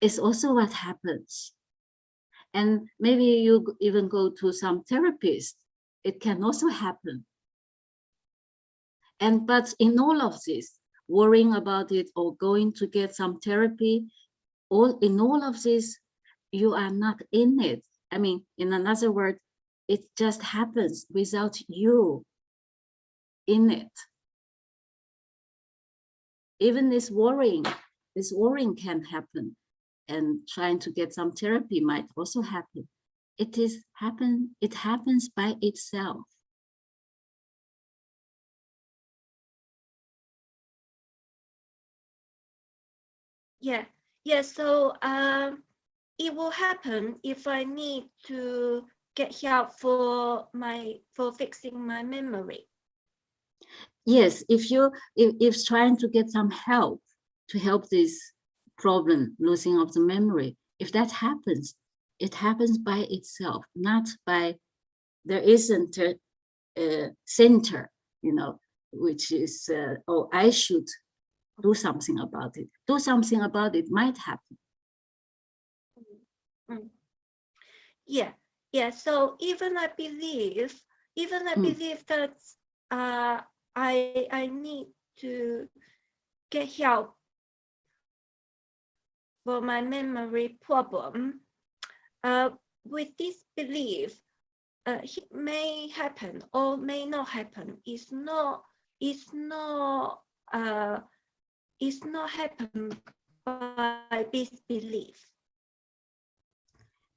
is also what happens. And maybe you even go to some therapist, it can also happen. But in all of this, worrying about it or going to get some therapy, in all of this, you are not in it. I mean, in another word, it just happens without you in it. Even this worrying can happen, and trying to get some therapy might also happen. It happens by itself. Yeah. So it will happen if I need to get help for fixing my memory? Yes, if trying to get some help to help this problem, losing of the memory, if that happens, it happens by itself, not by, there isn't a center, which is, oh, I should do something about it. Do something about it might happen. Yeah. So even I believe that I need to get help for my memory problem. With this belief, it may happen or may not happen. It's not happen by this belief.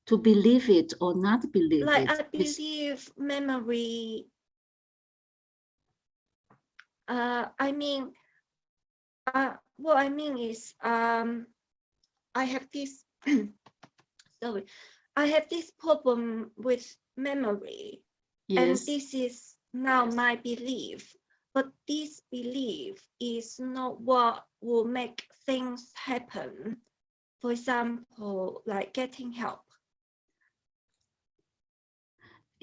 To believe it or not believe Like it. I believe memory. I mean, what I mean is, I have this. Sorry, I have this problem with memory, and Yes. this is now my belief. But this belief is not what will make things happen. For example, like getting help.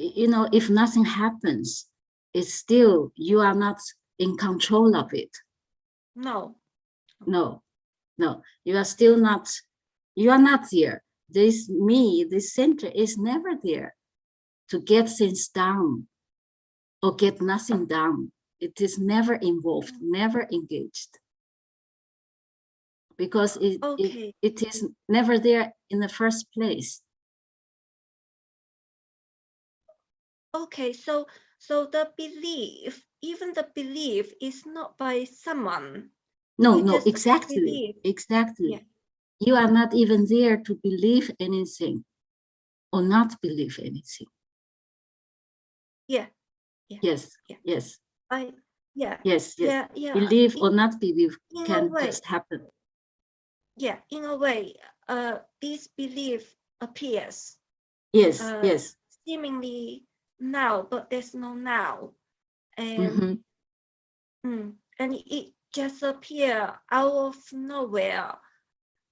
If nothing happens, it's still, you are not in control of it. No. You are still not, you are not there. This center is never there to get things done or get nothing done. It is never involved, never engaged. Because it is never there in the first place. Okay, so the belief, even the belief is not by someone. No, exactly. Yeah. You are not even there to believe anything or not believe anything. Yeah. Yes. Yes. Believe or not believe can just happen. Yeah, in a way, this belief appears. Yes. Seemingly now, but there's no now, and and it just appear out of nowhere,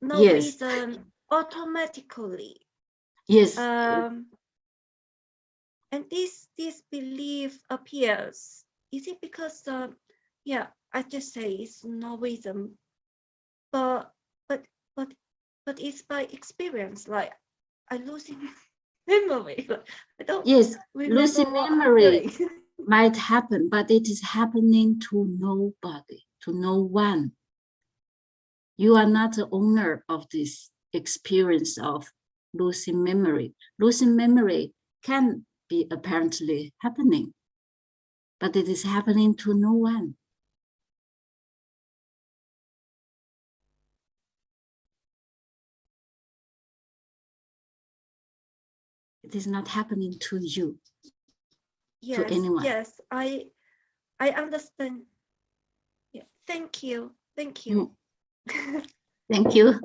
no reason, automatically. Yes. And this belief appears. Is it because I just say it's no reason, but it's by experience. Like I losing memory. I don't. Yes, remember losing what I'm memory doing. might happen, but it is happening to nobody, to no one. You are not the owner of this experience of losing memory. Losing memory can be apparently happening, but it is happening to no one. It is not happening to you, to anyone. Yes, I understand. Yeah, thank you. Thank you. Thank you.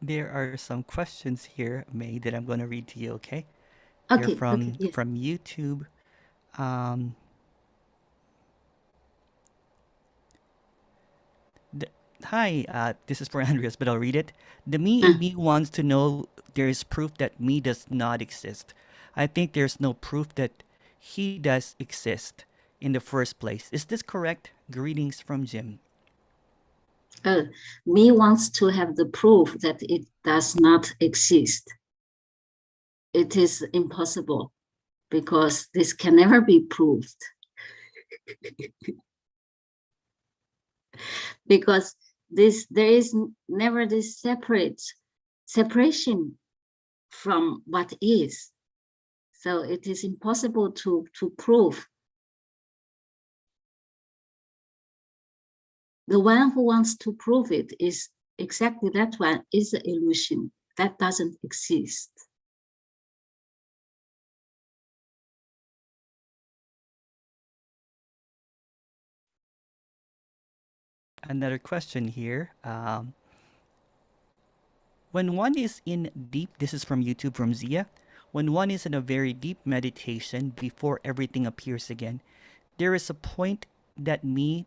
There are some questions here, May, that I'm going to read to you, okay? Okay. They're from yes. from YouTube. Hi, this is for Andreas, but I'll read it. The me in me wants to know there is proof that me does not exist. I think there's no proof that he does exist in the first place. Is this correct? Greetings from Jim. Me wants to have the proof that it does not exist. It is impossible because this can never be proved. Because there is never this separation from what is. So it is impossible to prove. The one who wants to prove it is exactly that one is the illusion that doesn't exist. another question here. When one is in deep, this is from YouTube from Zia. When one is in a very deep meditation before everything appears again, there is a point that me,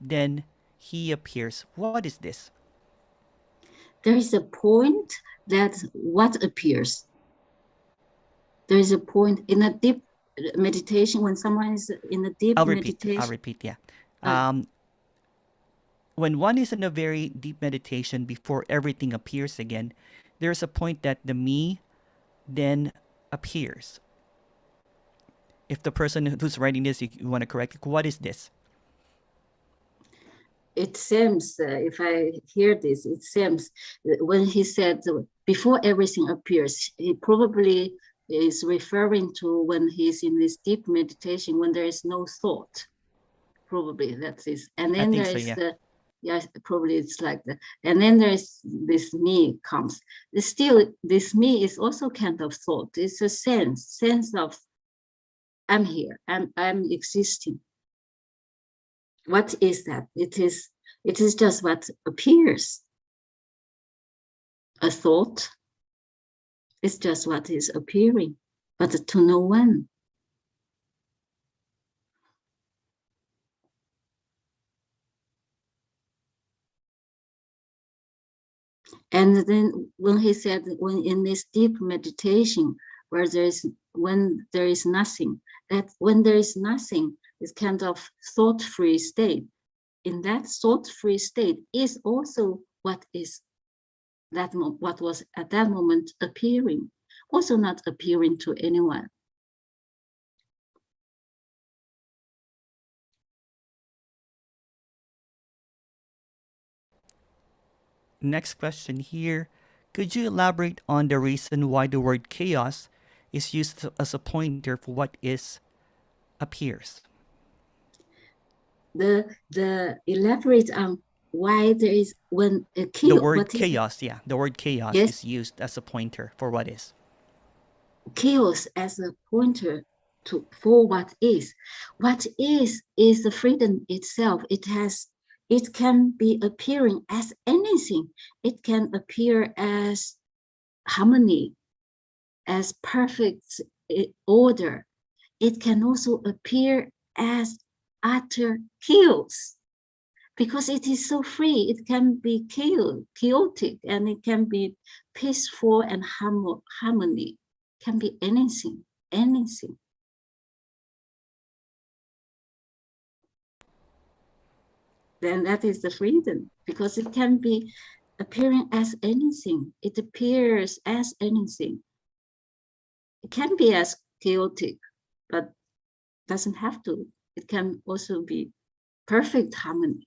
then he appears. What is this? There is a point that what appears. There is a point in a deep meditation when someone is in a deep meditation. I'll repeat, yeah. When one is in a very deep meditation before everything appears again, there's a point that the me then appears. If the person who's writing this, you want to correct it, what is this? It seems, if I hear this, it seems when he said before everything appears, he probably is referring to when he's in this deep meditation, when there is no thought. Probably that's it. And then there is probably it's like that. And then there's this me comes. Still, this me is also kind of thought. It's a sense of I'm here, I'm existing. What is that? It is just what appears. A thought is just what is appearing, but to no one. And then when he said, when in this deep meditation, when there is nothing, that when there is nothing, this kind of thought-free state. In that thought-free state is also what is that what was at that moment appearing, also not appearing to anyone. Next question here. Could you elaborate on the reason why the word chaos is used as a pointer for what is appears? The elaborate on why there is when a chaos. The word chaos, yeah. The word chaos is used as a pointer for what is. Chaos as a pointer for what is. What is the freedom itself. It can be appearing as anything. It can appear as harmony, as perfect order. It can also appear as utter chaos, because it is so free. It can be chaotic, and it can be peaceful and harmony. It can be anything. Then that is the freedom, because it can be appearing as anything. It appears as anything. It can be as chaotic, but doesn't have to. It can also be perfect harmony.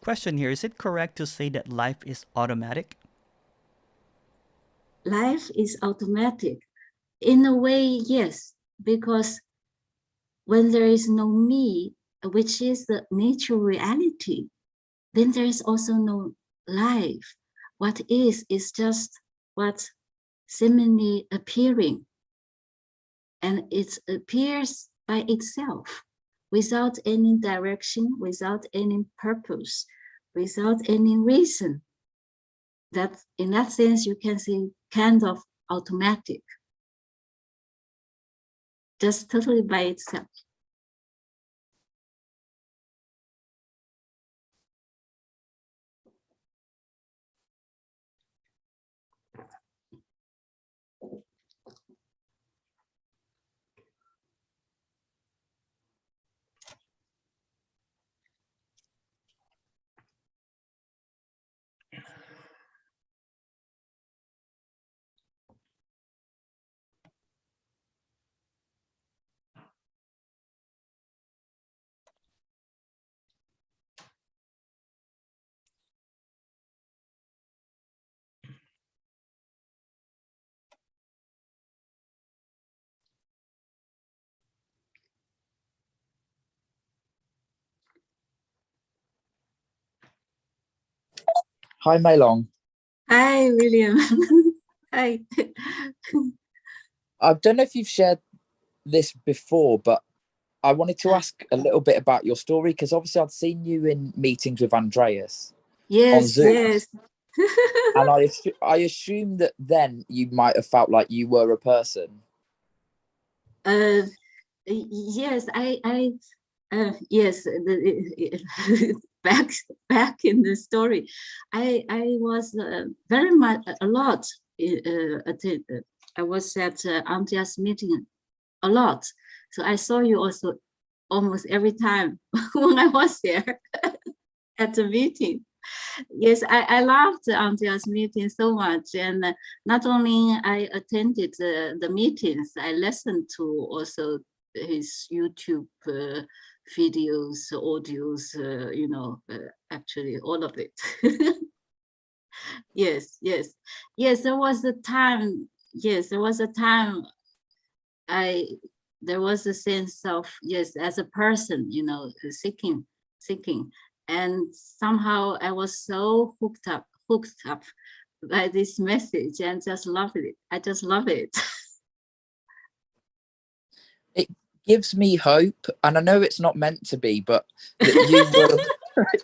Question here, is it correct to say that life is automatic? Life is automatic. In a way, yes, because when there is no me, which is the natural reality, then there is also no life. What is just what's seemingly appearing. And it appears by itself, without any direction, without any purpose, without any reason. That in that sense, you can say kind of automatic. Just totally by itself. Hi, Mailong. Hi, William. Hi. I don't know if you've shared this before, but I wanted to ask a little bit about your story, because obviously I'd seen you in meetings with Andreas on Yes, Zoom. yes. And I assume that then you might have felt like you were a person. Yes, yes. Back in the story, I was very much a lot. I was at Andreas meeting a lot, so I saw you also almost every time when I was there at the meeting. Yes, I loved Andreas meeting so much, and not only I attended the meetings, I listened to also his YouTube videos, audios, actually all of it. Yes. There was a time. Yes, there was a time. There was a sense of, yes, as a person, seeking, and somehow I was so hooked up by this message and just loved it. I just love it. It gives me hope, and I know it's not meant to be, but that you were.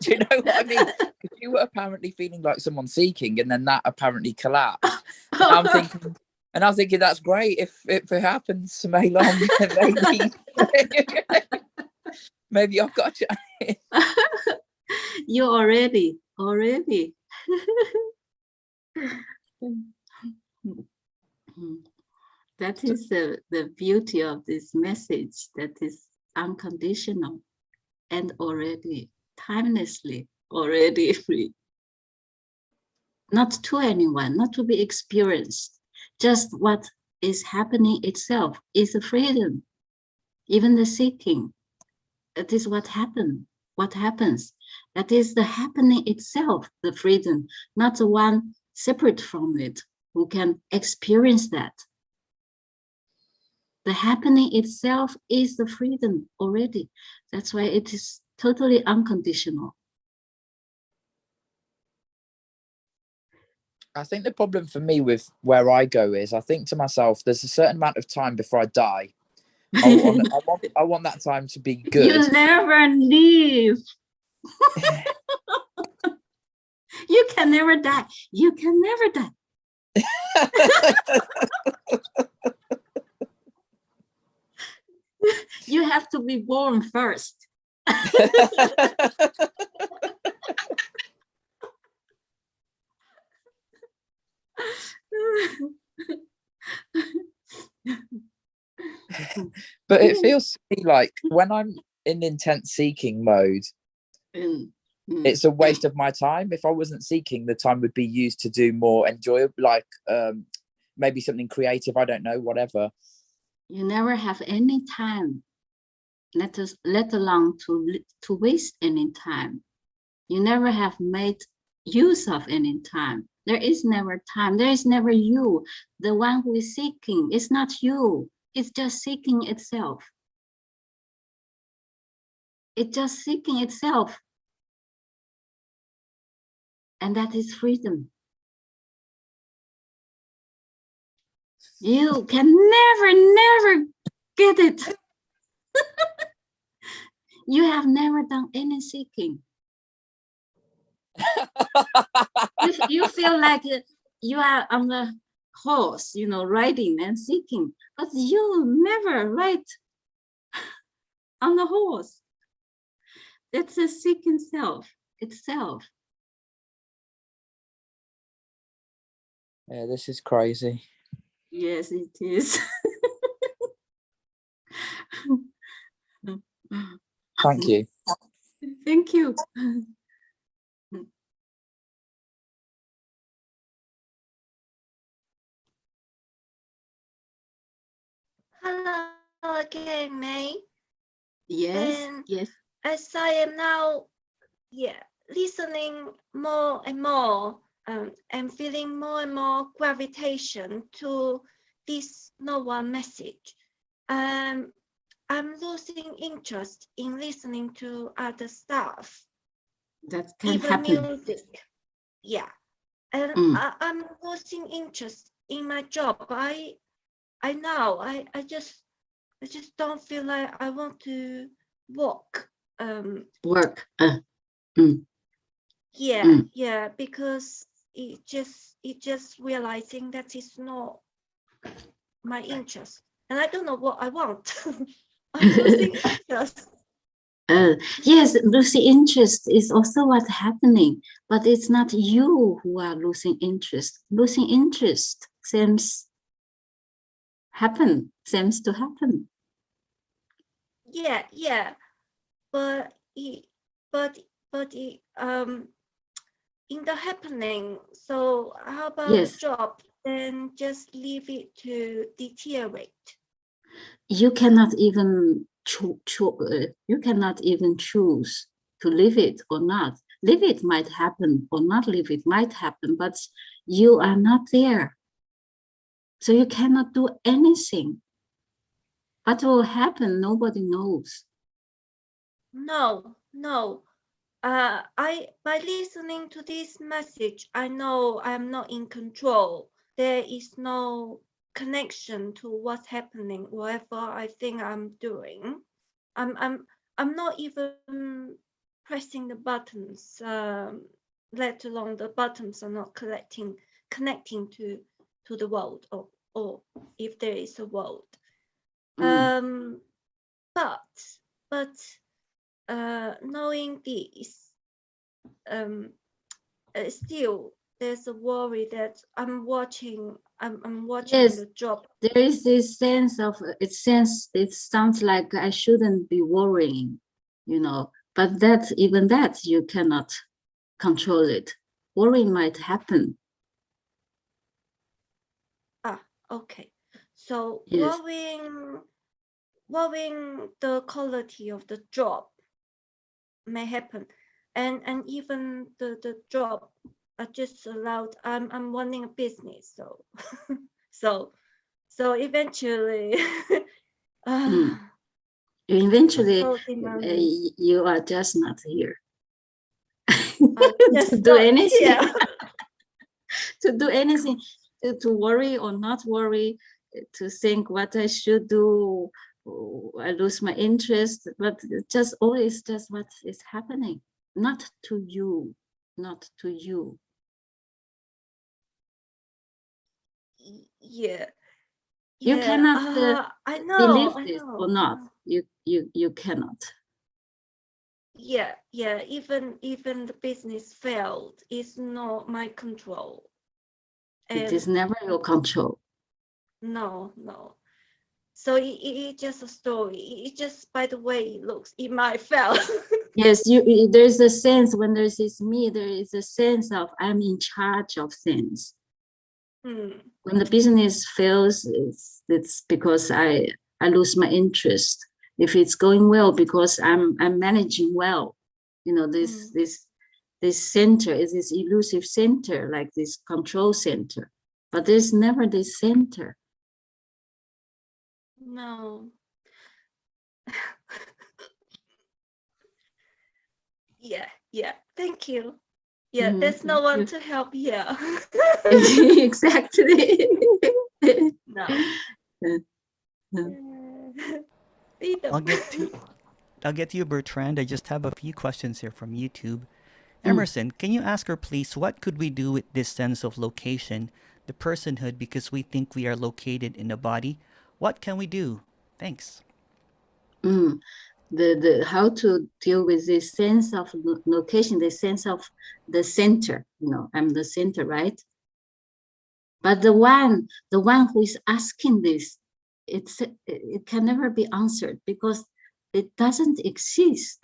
Do you know what I mean? Because you were apparently feeling like someone seeking, and then that apparently collapsed. And I'm thinking that's great if it happens to Mei Long. Maybe I've got to. You already. That is the beauty of this message, that is unconditional and already timelessly already free. Not to anyone, not to be experienced. Just what is happening itself is a freedom. Even the seeking, that is what happens. That is the happening itself, the freedom, not the one separate from it who can experience that. The happening itself is the freedom already. That's why it is totally unconditional. I think the problem for me with where I go is I think to myself, there's a certain amount of time before I die. I want that time to be good. You never leave. You can never die. You can never die. You have to be born first. But it feels to me like when I'm in intense seeking mode, it's a waste of my time. If I wasn't seeking, the time would be used to do more enjoyable, like maybe something creative, I don't know, whatever. You never have any time, let alone to waste any time. You never have made use of any time. There is never time. There is never you. The one who is seeking is not you. It's just seeking itself. It's just seeking itself. And that is freedom. You can never get it. You have never done any seeking. You feel like you are on the horse, riding and seeking, but you never ride on the horse. That's a seeking self itself. Yeah, this is crazy. Yes, it is. Thank you. Thank you. Hello again, May. Yes, And yes. as I am now, listening more and more, and feeling more and more gravitation to this novel message, I'm losing interest in listening to other stuff. That can even happen. Music. Yeah. And I'm losing interest in my job. I know I just I just don't feel like I want to walk. Work. Yeah, because it just realizing that it's not my interest, and I don't know what I want. I'm losing interest. Yes, losing interest is also what's happening, but it's not you who are losing interest. Losing interest seems to happen. Yeah, but in the happening. So how about Yes. the job? Then just leave it to deteriorate. You cannot even choose to live it or not. Live it might happen or not live it might happen, but you are not there. So you cannot do anything. What will happen, nobody knows. No. By listening to this message, I know I'm not in control. There is no connection to what's happening, whatever I think I'm doing. I'm not even pressing the buttons, let alone the buttons are not connecting to the world, or if there is a world. But knowing this, still there's a worry that I'm watching Yes, the job. there is this sense of it sounds like I shouldn't be worrying, but even that you cannot control it. Worrying might happen. Okay. So Yes. worrying the quality of the job may happen, and even the job are just allowed. I'm running a business, so eventually Eventually you are just not here to do anything. To do anything, to worry or not worry, to think what I should do. I lose my interest, but just always just what is happening, not to you. Yeah. You cannot I know, believe this or not. You cannot. Yeah. Even the business failed, it's not my control. It is never your control. No. So it's just a story. It just by the way it looks, it might fail. Yes, there's a sense when there's this me, there is a sense of I'm in charge of things. When the business fails, it's because I lose my interest. If it's going well, because I'm managing well, this center is this elusive center, like this control center, but there's never this center. No. Yeah. Thank you. Yeah, there's no one to help here. Exactly. No. I'll get to you, Bertrand. I just have a few questions here from YouTube. Mm. Emerson, can you ask her, please, what could we do with this sense of location, the personhood, because we think we are located in a body? What can we do? Thanks. The how to deal with this sense of location, the sense of the center. I'm the center, right? But the one who is asking this, it can never be answered because it doesn't exist.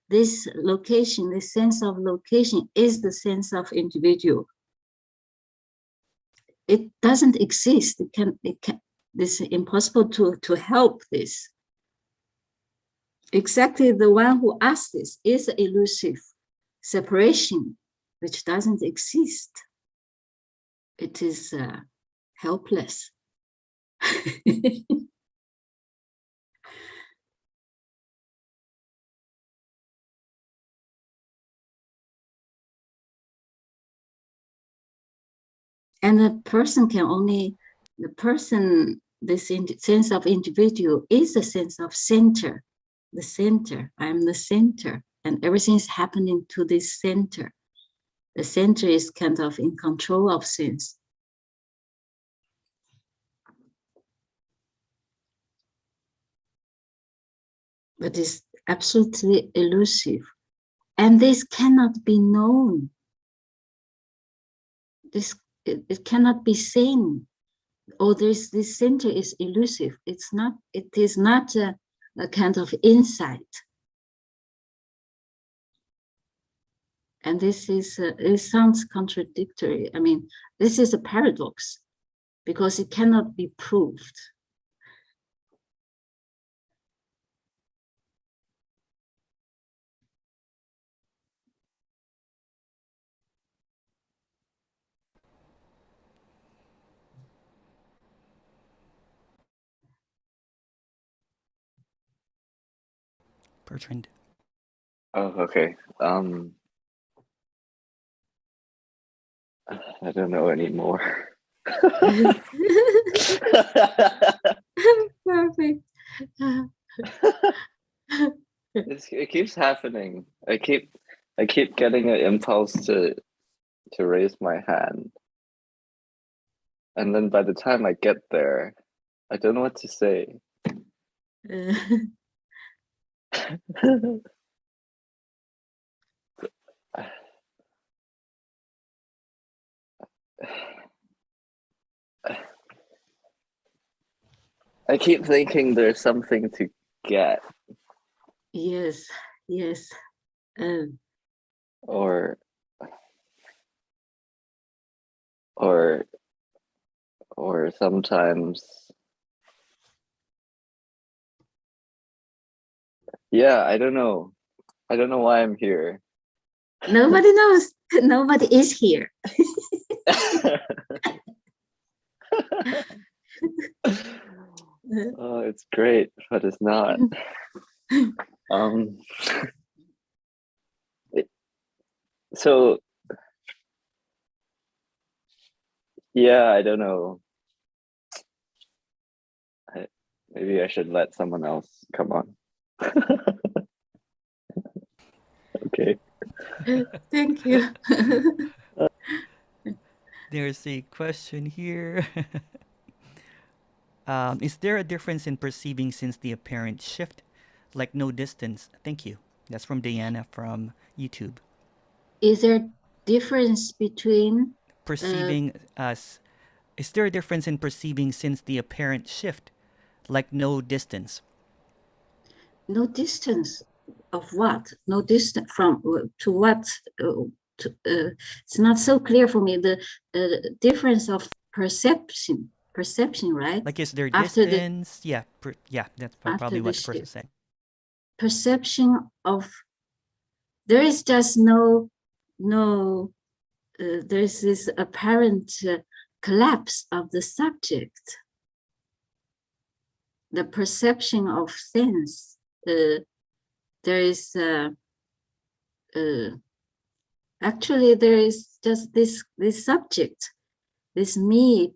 This location, this sense of location, is the sense of individual. It doesn't exist. It can. This is impossible to help this. Exactly, the one who asked this is elusive separation, which doesn't exist. It is helpless. And the person this sense of individual is a sense of center. The center, I'm the center, and everything is happening to this center. The center is kind of in control of sense. But it's absolutely elusive. And this cannot be known. It cannot be seen. Oh, this center is elusive. It is not a kind of insight. And this is, it sounds contradictory. I mean, this is a paradox because it cannot be proved. Bertrand. Oh, okay. I don't know anymore. Perfect. It keeps happening. I keep getting an impulse to raise my hand, and then by the time I get there, I don't know what to say. I keep thinking there's something to get. Yes, yes. Or sometimes, yeah, I don't know why I'm here. Nobody knows. Nobody is here. Oh, it's great, but it's not. So yeah, I don't know. Maybe I should let someone else come on. Okay. Thank you. There's a question here. Is there a difference in perceiving since the apparent shift? Like no distance. Thank you. That's from Diana from YouTube. Is there difference between perceiving us? Is there a difference in perceiving since the apparent shift? Like no distance. No distance of what? No distance from to what? It's not so clear for me. The difference of perception, right? Like, is there After distance? Yeah, that's probably what the person said. Perception of, there is just no, there's this apparent collapse of the subject. The perception of sense, there is actually there is just this subject, this me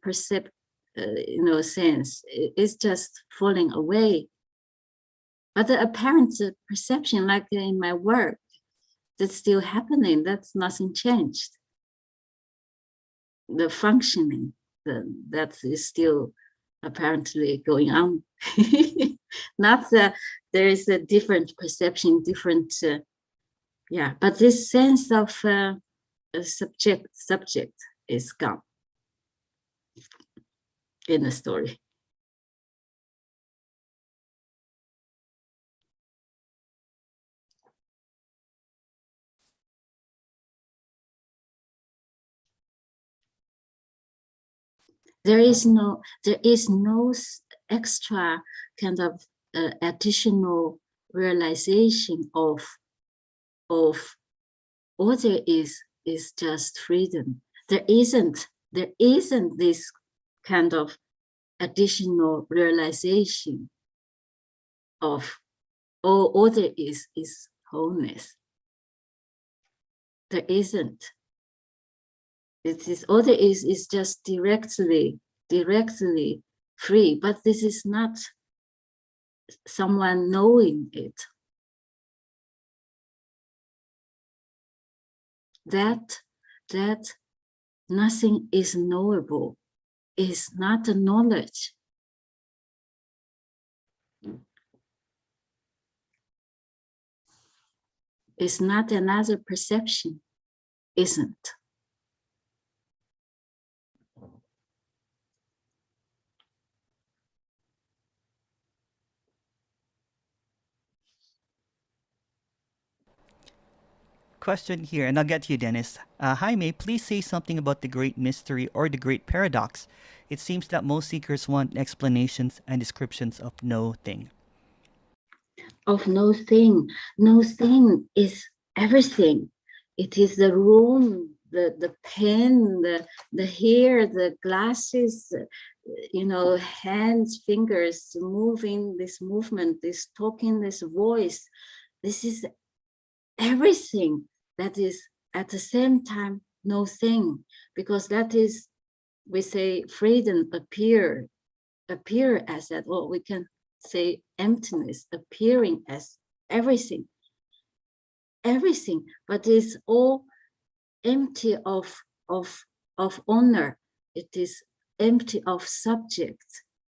sense is just falling away. But the apparent perception, like in my work, that's still happening. That's nothing changed. The functioning, that is still apparently going on. Not that there is a different perception, different, but this sense of subject is gone in the story. There is no extra kind of additional realization of all there is just freedom. There isn't this kind of additional realization of all there is wholeness. There isn't. It is all there is just directly free, but this is not someone knowing it. That nothing is knowable is not a knowledge. It's not another perception, isn't. Question here, and I'll get to you, Dennis. Hi, May. Please say something about the great mystery or the great paradox. It seems that most seekers want explanations and descriptions of no thing. Of no thing. No thing is everything. It is the room, the pen, the hair, the glasses, hands, fingers, moving, this movement, this talking, this voice. This is everything that is at the same time no thing, because that is, we say, freedom appear as that, or we can say emptiness appearing as everything, but it's all empty of honor. It is empty of subject.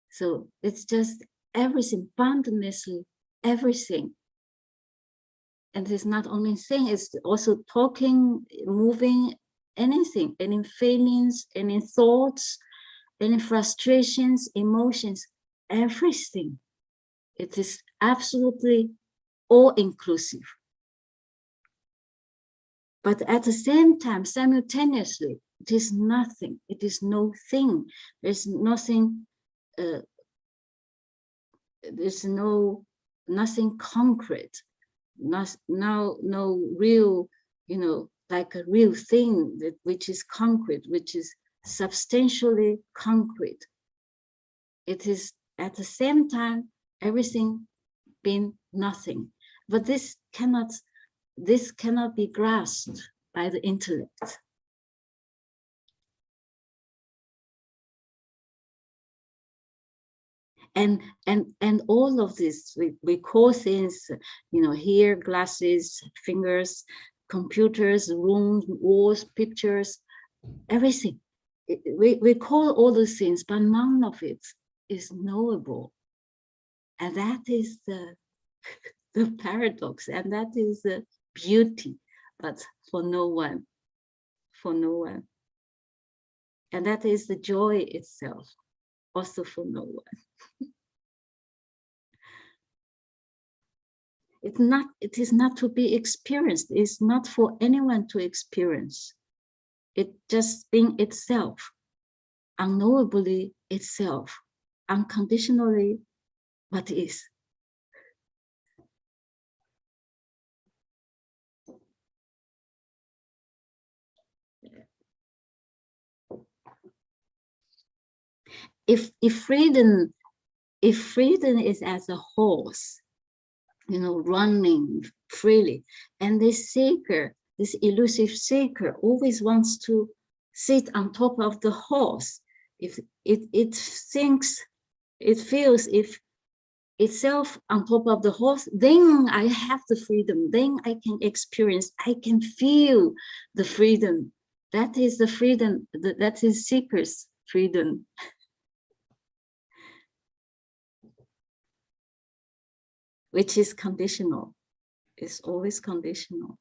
So it's just everything, boundlessly everything. And it's not only thing, it's also talking, moving, anything, any feelings, any thoughts, any frustrations, emotions, everything. It is absolutely all-inclusive. But at the same time, simultaneously, it is nothing. It is no thing. There's nothing. There's nothing concrete. No real, like a real thing which is concrete, which is substantially concrete. It is at the same time everything being nothing. But this cannot be grasped by the intellect. And all of this, we call things, hair, glasses, fingers, computers, rooms, walls, pictures, everything. We call all those things, but none of it is knowable. And that is the paradox, and that is the beauty, but for no one. And that is the joy itself, also for no one. It is not to be experienced. It's not for anyone to experience. It just being itself, unknowably itself, unconditionally what is. If freedom is as a horse, running freely, and this seeker, this elusive seeker, always wants to sit on top of the horse. If it thinks, it feels if itself on top of the horse, then I have the freedom, then I can experience, I can feel the freedom. That is the freedom, that is seeker's freedom. Which is conditional. It's always conditional.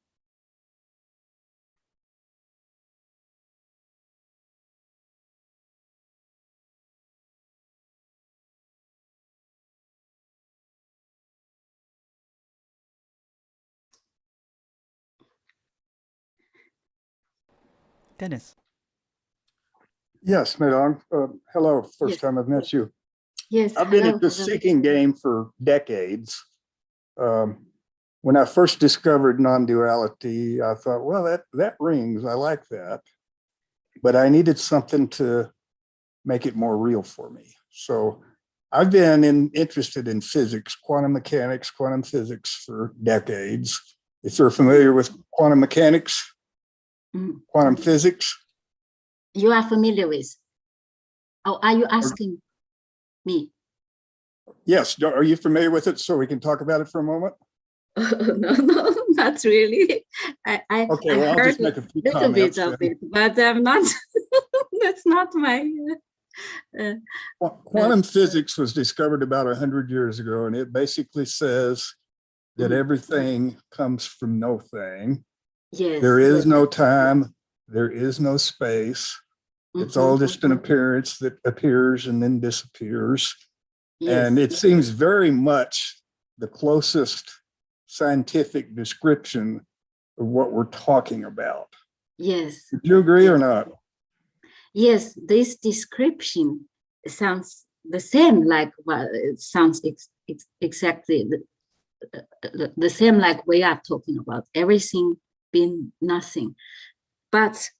Dennis. Yes, Madong. Hello, first Yes. time I've met you. Yes. I've been hello, at the hello. seeking game for decades. When I first discovered non-duality, I thought, well, that rings. I like that. But I needed something to make it more real for me. So I've been interested in physics, quantum mechanics, quantum physics for decades. If you're familiar with quantum mechanics, quantum physics. You are familiar with? Oh, are you asking? me. Yes. Are you familiar with it so we can talk about it for a moment? No, not really. Okay, I well, I'll heard just make a few little bit comments of then. it, but I'm not. That's not my. Quantum physics was discovered about 100 years ago, and it basically says that everything comes from no thing. Yes. There is no time. There is no space. It's all just an appearance that appears and then disappears. Yes. And it seems very much the closest scientific description of what we're talking about. Yes. Do you agree or not? Yes, this description sounds the same, like it sounds exactly the same like we are talking about, everything being nothing. But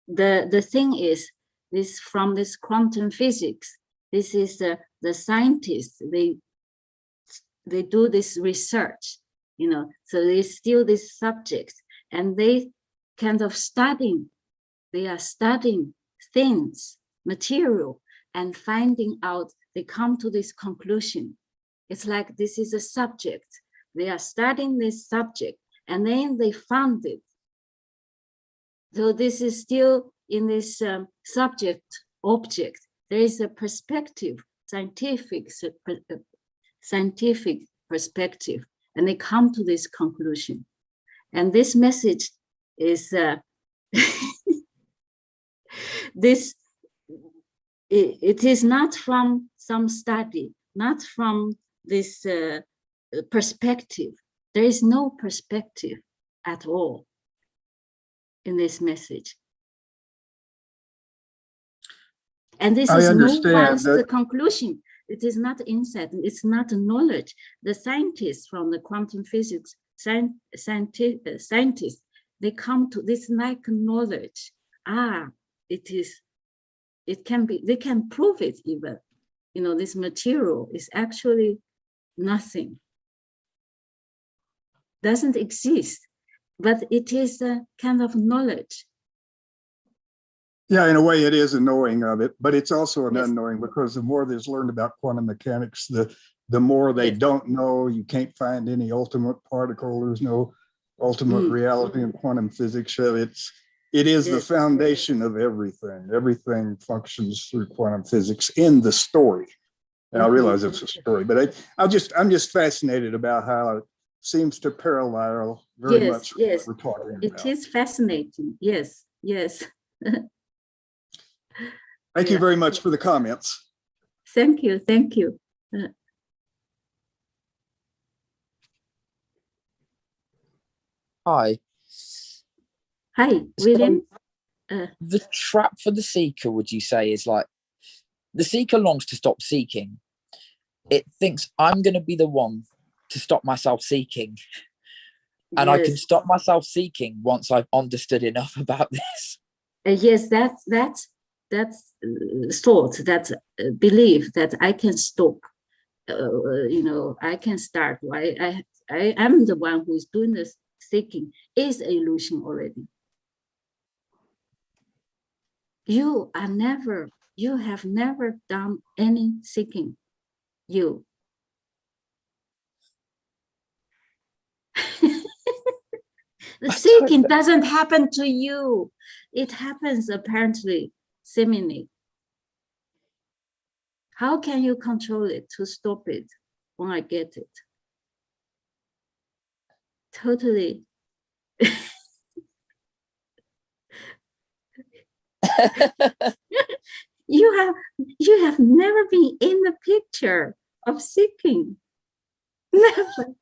the thing is, this from this quantum physics, this is the scientists, they do this research, you know, so they steal this subject and they kind of they are studying things, material, and finding out, they come to this conclusion. It's like this is a subject. They are studying this subject and then they found it. So this is still in this subject object. There is a perspective, scientific perspective, and they come to this conclusion. And this message is it is not from some study, not from this perspective. There is no perspective at all in this message. And this is no one's conclusion. It is not insight. It's not knowledge. The scientists from the quantum physics, scientists, they come to this like knowledge. It can be, they can prove it even. You know, this material is actually nothing. Doesn't exist, but it is a kind of knowledge. Yeah, in a way it is a knowing of it, but it's also an unknowing, because the more there's learned about quantum mechanics, the more they don't know. You can't find any ultimate particle. There's no ultimate reality in quantum physics. So it is the foundation of everything. Everything functions through quantum physics in the story. And I realize it's a story, but I'm just fascinated about how it seems to parallel very much what we're talking about. It is fascinating. Yes, yes. Thank you very much for the comments. Thank you. Thank you. Hi. Hi, William. The trap for the seeker, would you say, is like the seeker longs to stop seeking. It thinks I'm going to be the one to stop myself seeking. And I can stop myself seeking once I've understood enough about this. Yes, that's thought, that belief that I can stop. You know, I can start. I am the one who is doing this seeking is illusion already. You have never done any seeking. You. The seeking doesn't happen to you. It happens apparently, seemingly. How can you control it to stop it when I get it? Totally. You have never been in the picture of seeking. Never.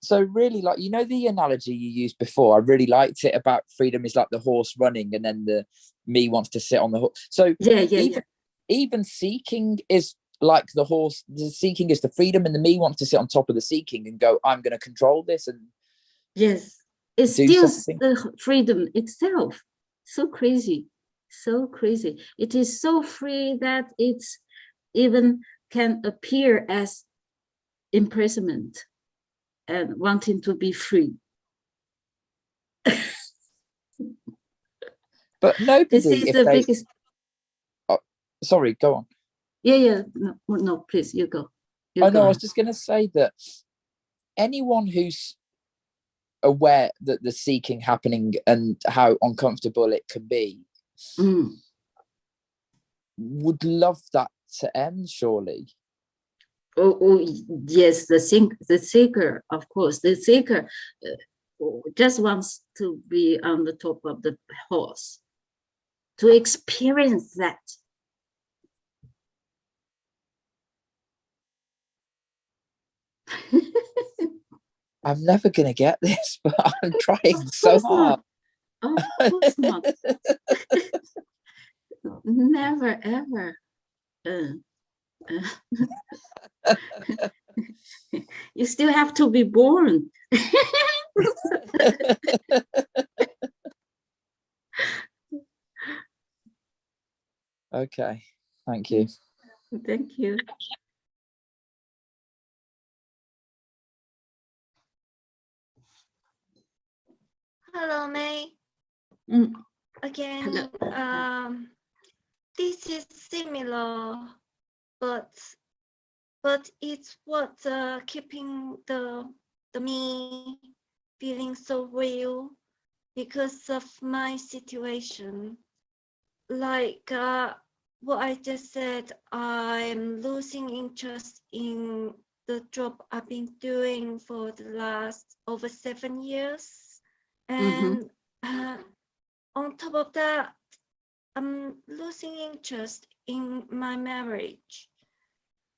So really, like, you know, the analogy you used before, I really liked it about freedom is like the horse running and then the me wants to sit on the horse. So even seeking is like the horse. The seeking is the freedom and the me wants to sit on top of the seeking and go, I'm going to control this. And yes, it's still the freedom itself. So crazy, so crazy. It is so free that it's even can appear as imprisonment and wanting to be free. But nobody, This is the biggest. Oh, sorry, go on. Yeah. No, please, you go. I was just going to say that anyone who's aware that the seeking happening and how uncomfortable it can be would love that to end, surely. Oh yes, the seeker, of course, the seeker just wants to be on the top of the horse, to experience that. I'm never going to get this, but I'm trying so hard. Of course not. Never, ever. You still have to be born. Okay, thank you. Thank you. Hello, May. Again, Hello. This is similar, but it's what keeping the me feeling so real because of my situation. Like what I just said, I'm losing interest in the job I've been doing for the last over 7 years, and on top of that, I'm losing interest in my marriage,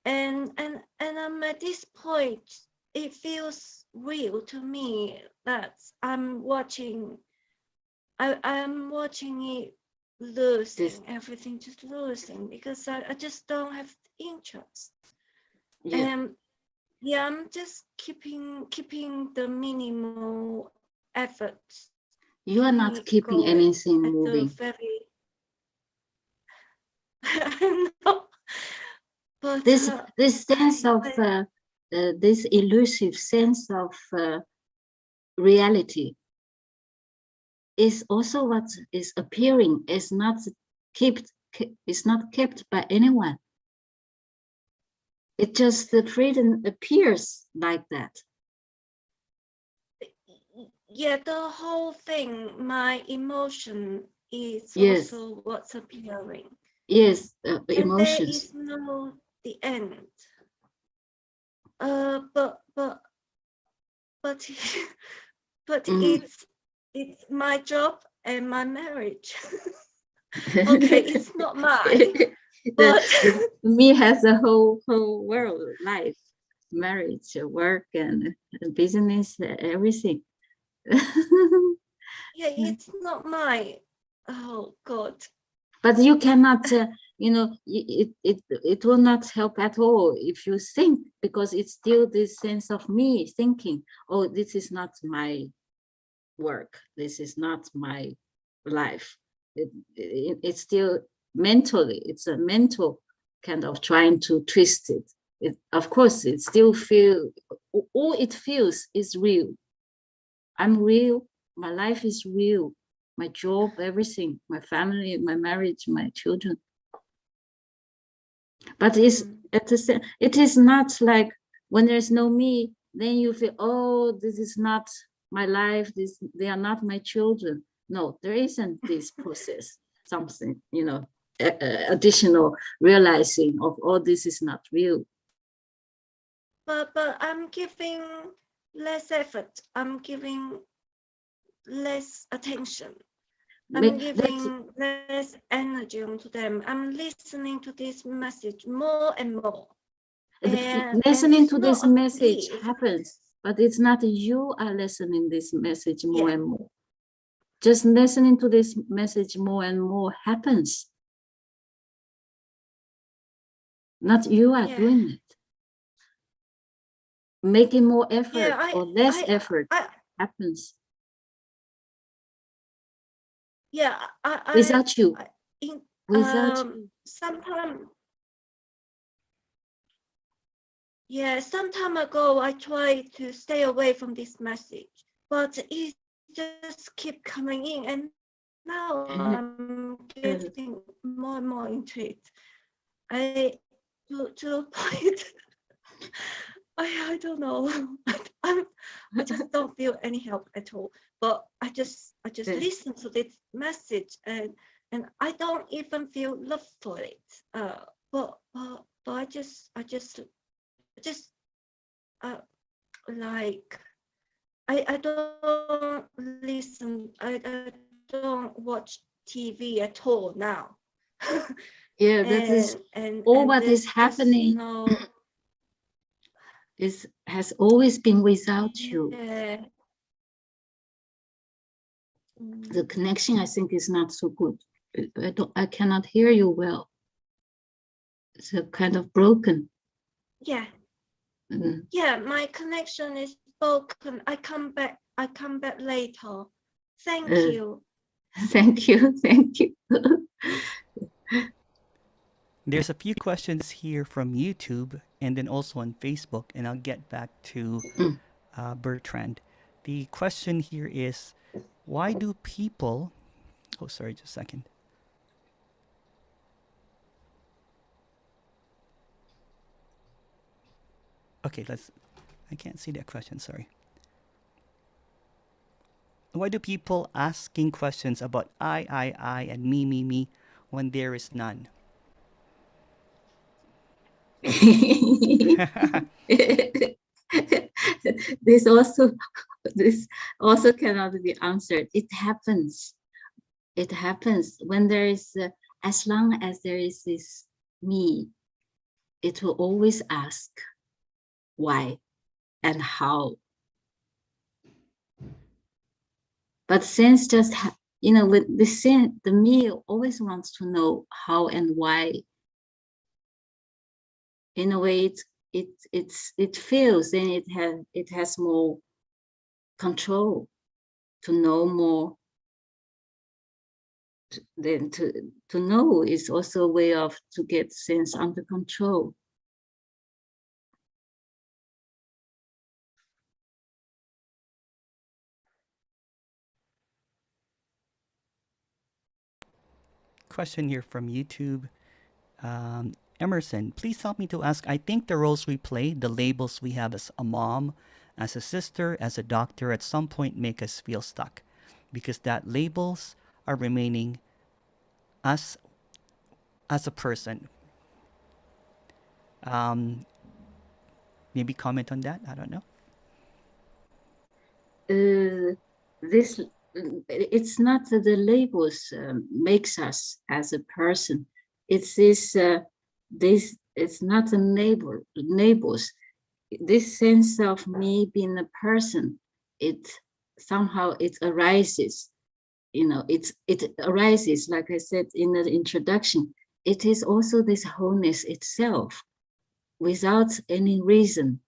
and I'm at this point. It feels real to me that I'm watching it losing, everything just losing, because I just don't have interest. And yeah, I'm just keeping the minimal efforts. You are not keeping anything moving. No. But this sense of this elusive sense of reality is also what is appearing. Is not kept by anyone. It just the freedom appears like that. Yeah, the whole thing, my emotion is also what's appearing. Yes, and emotions. There is no the end. But it's my job and my marriage. Okay, it's not mine. But me has a whole world, life, marriage, work, and business, everything. Yeah, it's not mine. Oh God. But you cannot, it will not help at all if you think, because it's still this sense of me thinking, oh, this is not my work, this is not my life. It's still mentally, it's a mental kind of trying to twist it. Of course, it still feels, all it feels is real. I'm real, my life is real, my job, everything, my family, my marriage, my children. But it is not like when there's no me, then you feel, oh, this is not my life, they are not my children. No, there isn't this process, something, additional realizing of, oh, this is not real. But I'm giving less effort. I'm giving less attention. I'm giving less energy onto them. I'm listening to this message more and more. Listening to this message happens, but it's not you are listening this message more and more. Just listening to this message more and more happens. Not you are doing it. Making more effort or less effort happens. Yeah, without you. Without you. Some time ago, I tried to stay away from this message, but it just keep coming in, and now I'm getting more and more into it. To a point, I don't know. I just don't feel any help at all. But I just listen to this message and I don't even feel love for it. But I just like I don't listen. I don't watch TV at all now. Yeah, that is all what is happening. Has always been without you. Yeah. The connection, I think, is not so good. I cannot hear you well. It's a kind of broken. Yeah. Yeah, my connection is broken. I come back later. Thank you. Thank you. Thank you. There's a few questions here from YouTube and then also on Facebook, and I'll get back to Bertrand. The question here is, why do people... Oh, sorry, just a second. Okay, I can't see that question, sorry. Why do people asking questions about I, and me, when there is none? This also cannot be answered. It happens. It happens when there is, as long as there is this me, it will always ask why and how. But sense just, with the me always wants to know how and why. In a way, it feels, and it has more control to know more. Then to know is also a way of to get sense under control. Question here from YouTube. Emerson, please help me to ask, I think the roles we play, the labels we have as a mom, as a sister, as a doctor, at some point make us feel stuck because that labels are remaining us as a person. Maybe comment on that? I don't know. It's not that the labels makes us as a person. It's this it's not the labels. This sense of me being a person, it somehow it arises. It arises, like I said in the introduction. It is also this wholeness itself, without any reason.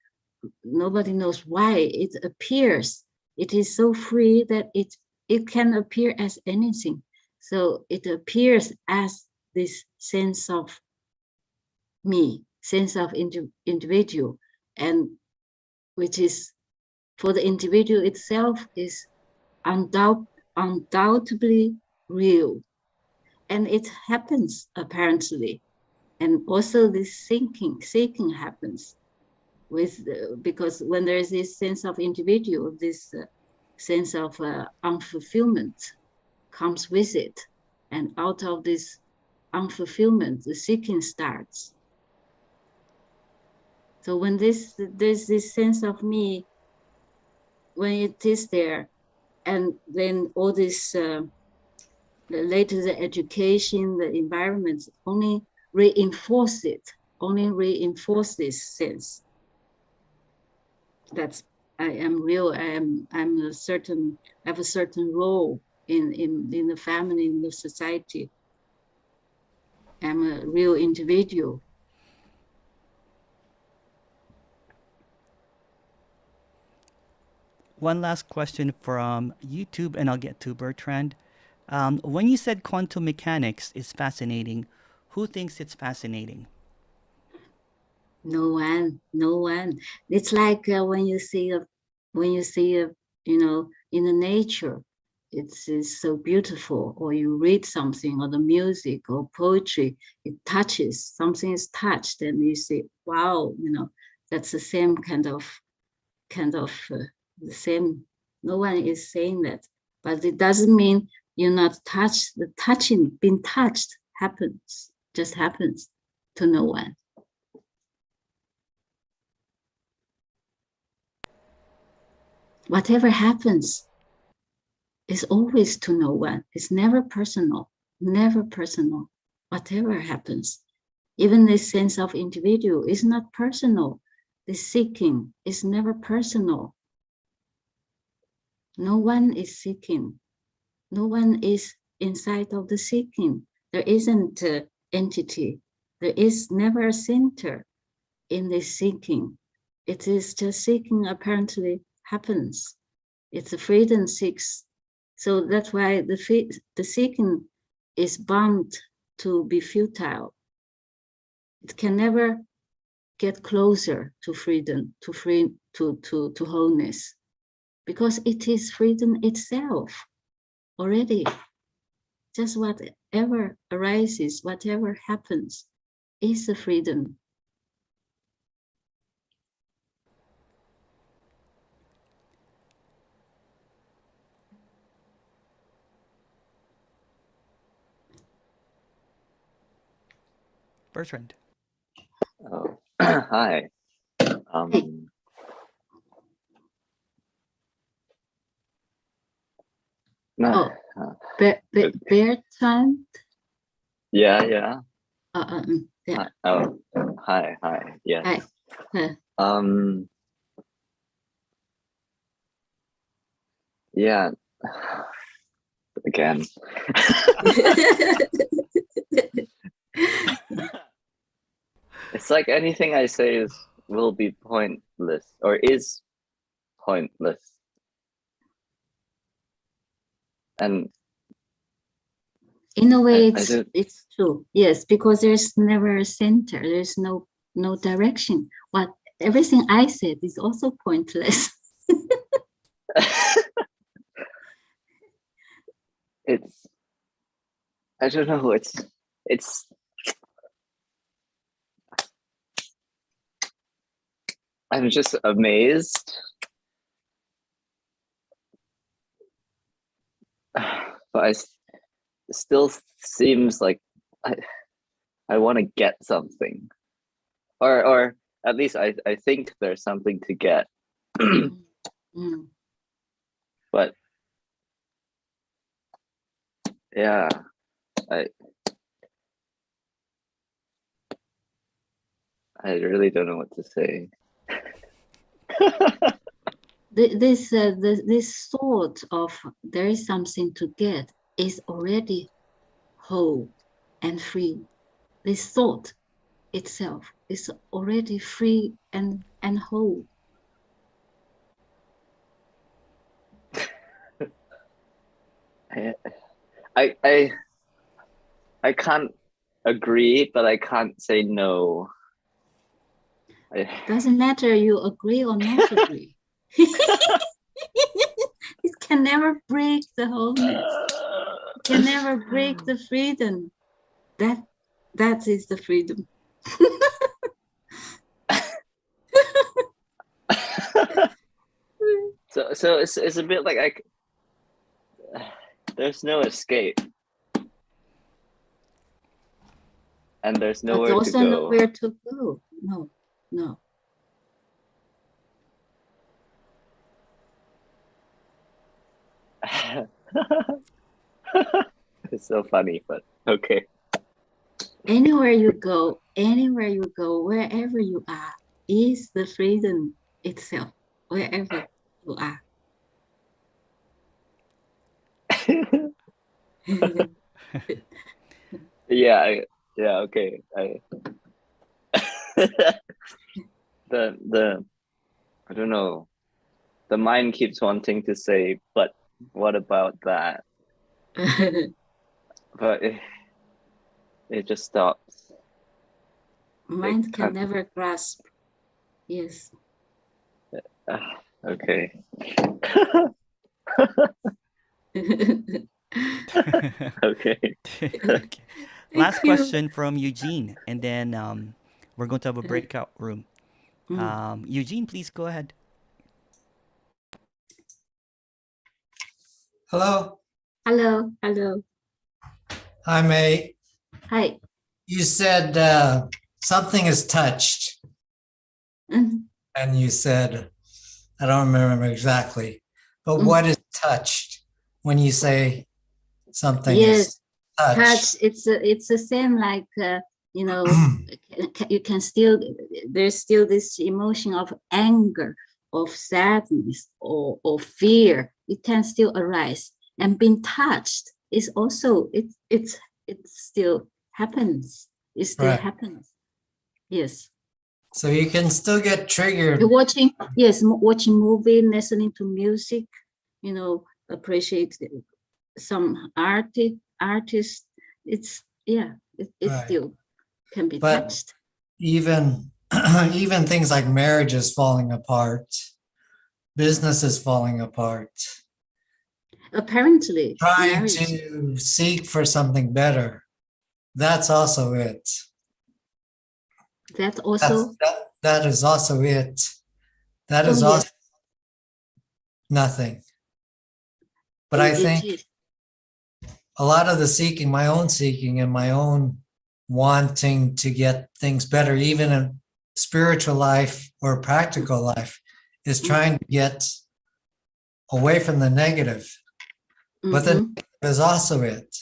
Nobody knows why it appears. It is so free that it can appear as anything. So it appears as this sense of me, sense of individual, and which is for the individual itself is undoubtedly real. And it happens apparently. And also this seeking happens because when there is this sense of individual, this sense of unfulfillment comes with it. And out of this unfulfillment, the seeking starts. So when there's this sense of me, when it is there, and then all this, later the education, the environment only reinforce this sense. That's I am real. I have a certain role in the family, in the society. I'm a real individual. One last question from YouTube, and I'll get to Bertrand. When you said quantum mechanics is fascinating, who thinks it's fascinating? No one. It's like when you see in the nature, it is so beautiful, or you read something, or the music or poetry, it touches, something is touched, and you say, wow, that's the same kind of the same. No one is saying that, but it doesn't mean you're not touched. The touching, being touched happens, just happens to no one. Whatever happens is always to no one. It's never personal, never personal. Whatever happens, even this sense of individual is not personal. The seeking is never personal. No one is seeking. No one is inside of the seeking. There isn't an entity. There is never a center in this seeking. It is just seeking apparently happens. It's a freedom seeks. So that's why the seeking is bound to be futile. It can never get closer to freedom, to wholeness, because it is freedom itself already. Just whatever arises, whatever happens, is the freedom. Bertrand. Oh, hi. Oh, Bertrand? Yeah, yeah. Yeah. Oh, hi, yes. Hi. Yeah. Again. It's like anything I say will be pointless, or is pointless. And in a way, it's true. Yes, because there's never a center. There's no direction. Everything I said is also pointless. I don't know. It's. I'm just amazed. But still seems like I want to get something, or at least I think there's something to get. But yeah, I really don't know what to say. This thought of there is something to get is already whole and free. This thought itself is already free and whole. I can't agree, but I can't say no. Doesn't matter you agree or not agree. It can never break the wholeness. It can never break the freedom. That is the freedom. So it's a bit like there's no escape, and there's nowhere to go. Also nowhere to go. No. It's so funny, but okay. Anywhere you go, wherever you are, is the freedom itself, wherever you are. Yeah, okay. The I don't know. The mind keeps wanting to say, but what about that? But it just stops. Mind can never grasp. Yes. Okay. Okay. Okay. Last you. question from Eugene, and then we're going to have a breakout room. Eugene, please go ahead. Hello. Hello. Hello. Hi, May. Hi. You said something is touched, Mhm. and you said, I don't remember exactly, but Mhm. what is touched when you say something Yes. is touched? Touch. It's the same like you know. You can still, there's still this emotion of anger, of sadness, or fear. It can still arise, and being touched is also it still happens. It still Right. happens. Yes. So you can still get triggered. You're watching, yes, watching movie, listening to music, you know, appreciate some artist. It's, yeah, it Right. still can be But touched. even even things like marriage is falling apart, business is falling apart. Apparently, Trying marriage, to seek for something better. That's also it. that also, That is also it. That oh is also yes, nothing. But I it think is. a lot of the seeking, my own seeking and my own wanting to get things better, even in spiritual life or practical life, is trying to get away from the negative. But the negative is also it.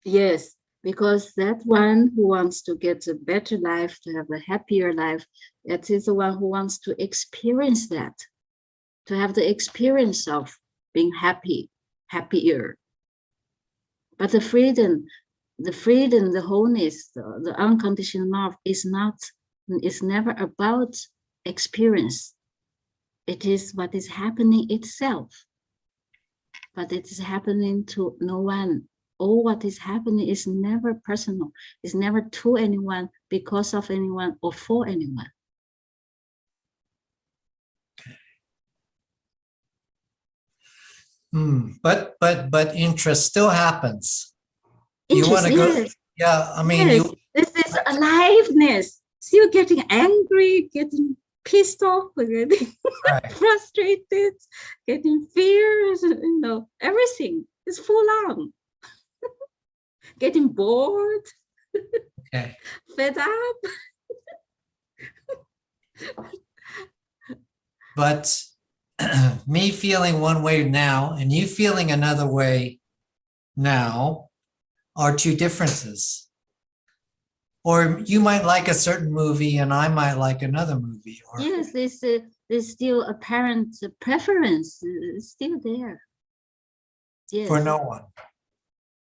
Yes, because that one who wants to get a better life, to have a happier life, that is the one who wants to experience that, to have the experience of being happy, happier. But the freedom, the wholeness, the unconditional love is never about experience. It is what is happening itself. But it is happening to no one. All what is happening is never personal. It's never to anyone, because of anyone, or for anyone. But interest still happens. You want Interest, to go? yes. Yeah, I mean, Yes, this is aliveness. Still getting angry, getting pissed off, getting frustrated, getting fears, you know, everything is full on. Getting bored, okay. fed up. But me feeling one way now and you feeling another way now are two differences. Or you might like a certain movie and I might like another movie. Or Yes, there's still apparent preference still there. Yes. For no one.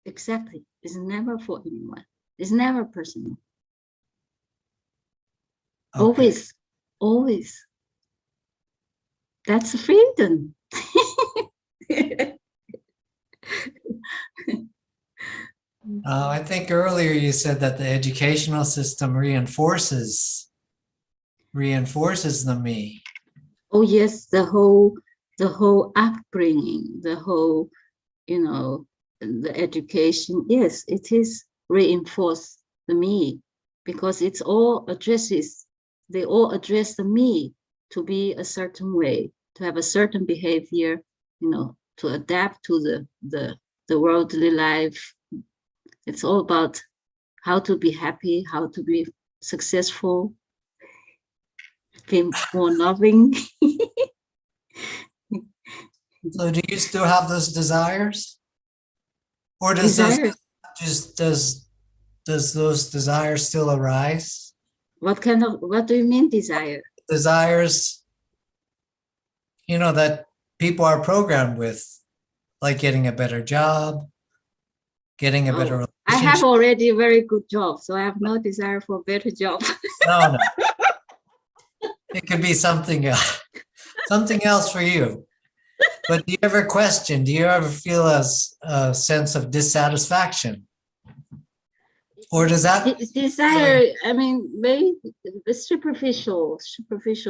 Exactly. It's never for anyone. It's never personal. Okay. Always, always. That's freedom. I think earlier you said that the educational system reinforces the me. Oh yes, the whole upbringing, the whole, you know, the education. Yes, it is reinforce the me, because it's all addresses. They all address the me to be a certain way, to have a certain behavior, you know, to adapt to the worldly life. It's all about how to be happy, how to be successful, be more loving. So do you still have those desires? Or does those desires still arise? What do you mean desire? Desires, you know, that people are programmed with, like getting a better job, getting a better relationship. I have already a very good job, so I have no desire for a better job. No. It could be something else for you. But do you ever feel a sense of dissatisfaction? Or does that desire, I mean, maybe the superficial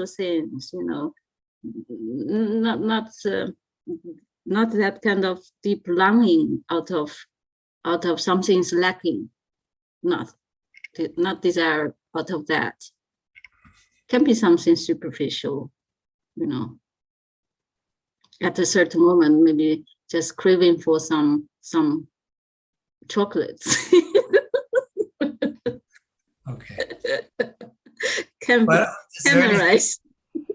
things, you know, not not that kind of deep longing out of something's lacking, not desire out of that. Can be something superficial, you know. At a certain moment, maybe just craving for some chocolates. Okay. Can But arise.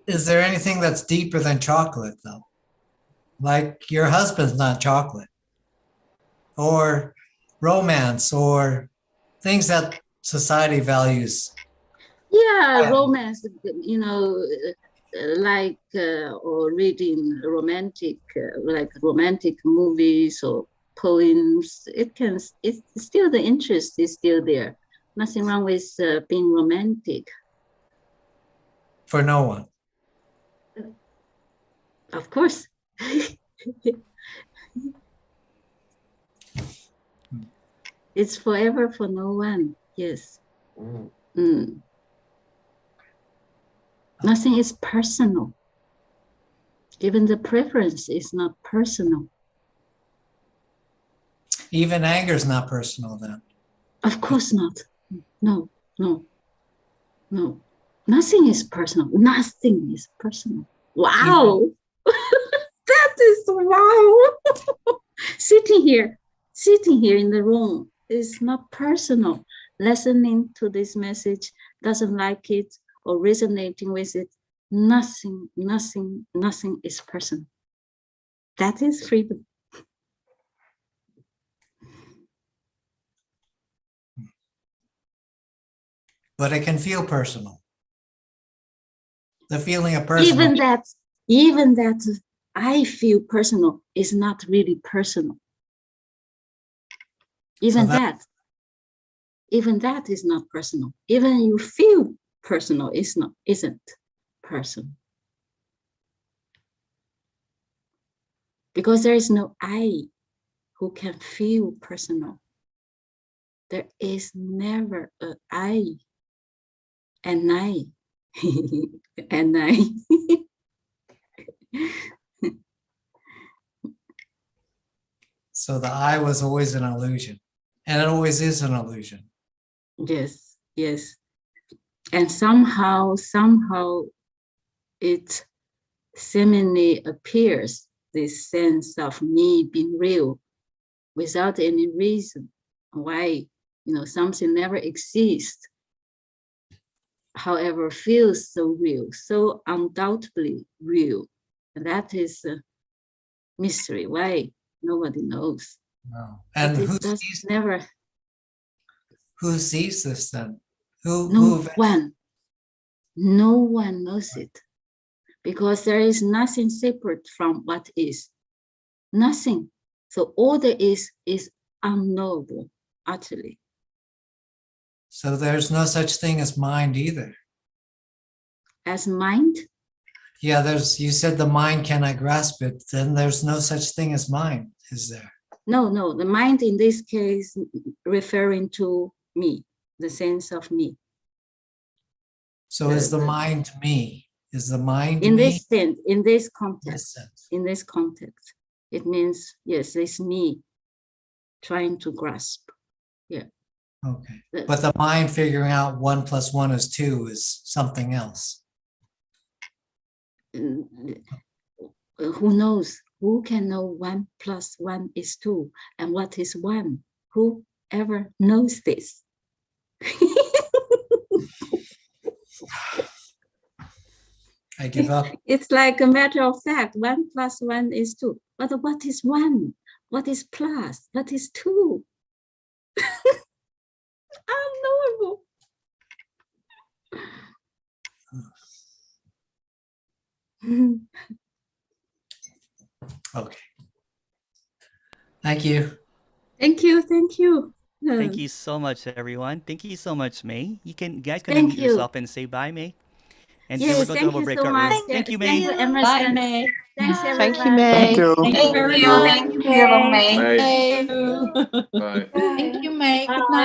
is there anything that's deeper than chocolate, though? Like your husband's not chocolate, or romance, or things that society values. Yeah, romance, you know, like or reading romantic, like romantic movies or poems. It's still, the interest is still there. Nothing wrong with being romantic. For no one. Of course. It's forever for no one. Yes. Mm. Nothing is personal. Even the preference is not personal. Even anger is not personal then. Of course not. No. Nothing is personal. Nothing is personal. Wow. That is wow. Sitting here in the room is not personal. Listening to this message, doesn't like it or resonating with it, nothing is personal. That is freedom. But it can feel personal. The feeling of personal. Even that I feel personal is not really personal. Even that is not personal. Even you feel personal isn't personal. Because there is no I who can feel personal. There is never a I and I and I. So the I was always an illusion, and it always is an illusion. Yes. And somehow it seemingly appears, this sense of me being real without any reason why, something never exists. However, feels so real, so undoubtedly real. And that is a mystery. Why? Nobody knows. No. And who sees this then? No one knows it, because there is nothing separate from what is. Nothing. So all there is unknowable, utterly. So there's no such thing as mind either. As mind? Yeah, you said the mind cannot grasp it, then there's no such thing as mind, is there? No, the mind in this case referring to me, the sense of me. So is the mind me? Is the mind in me? This sense, in this context, it means, yes, it's me trying to grasp. Yeah. Okay. But the mind figuring out 1 + 1 is 2 is something else. Who knows? Who can know 1 + 1 is 2? And what is 1? Who ever knows this? I give up. It's like a matter of fact. 1 + 1 is 2. But what is 1? What is plus? What is 2? Unknowable. Okay. Thank you. Thank you. Thank you so much, everyone. Thank you so much, May. You guys can unmute yourself and say bye, May. And then we're going to have a breakout room. Thank you, May. Bye, May. Thanks, everyone. Thank you, May. Thank you very much. Thank you, May. Thank you, May. Good night.